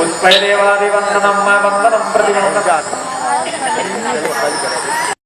पुष्पैदेवादिवन्दनं वन्दनं प्रतिवन्दनं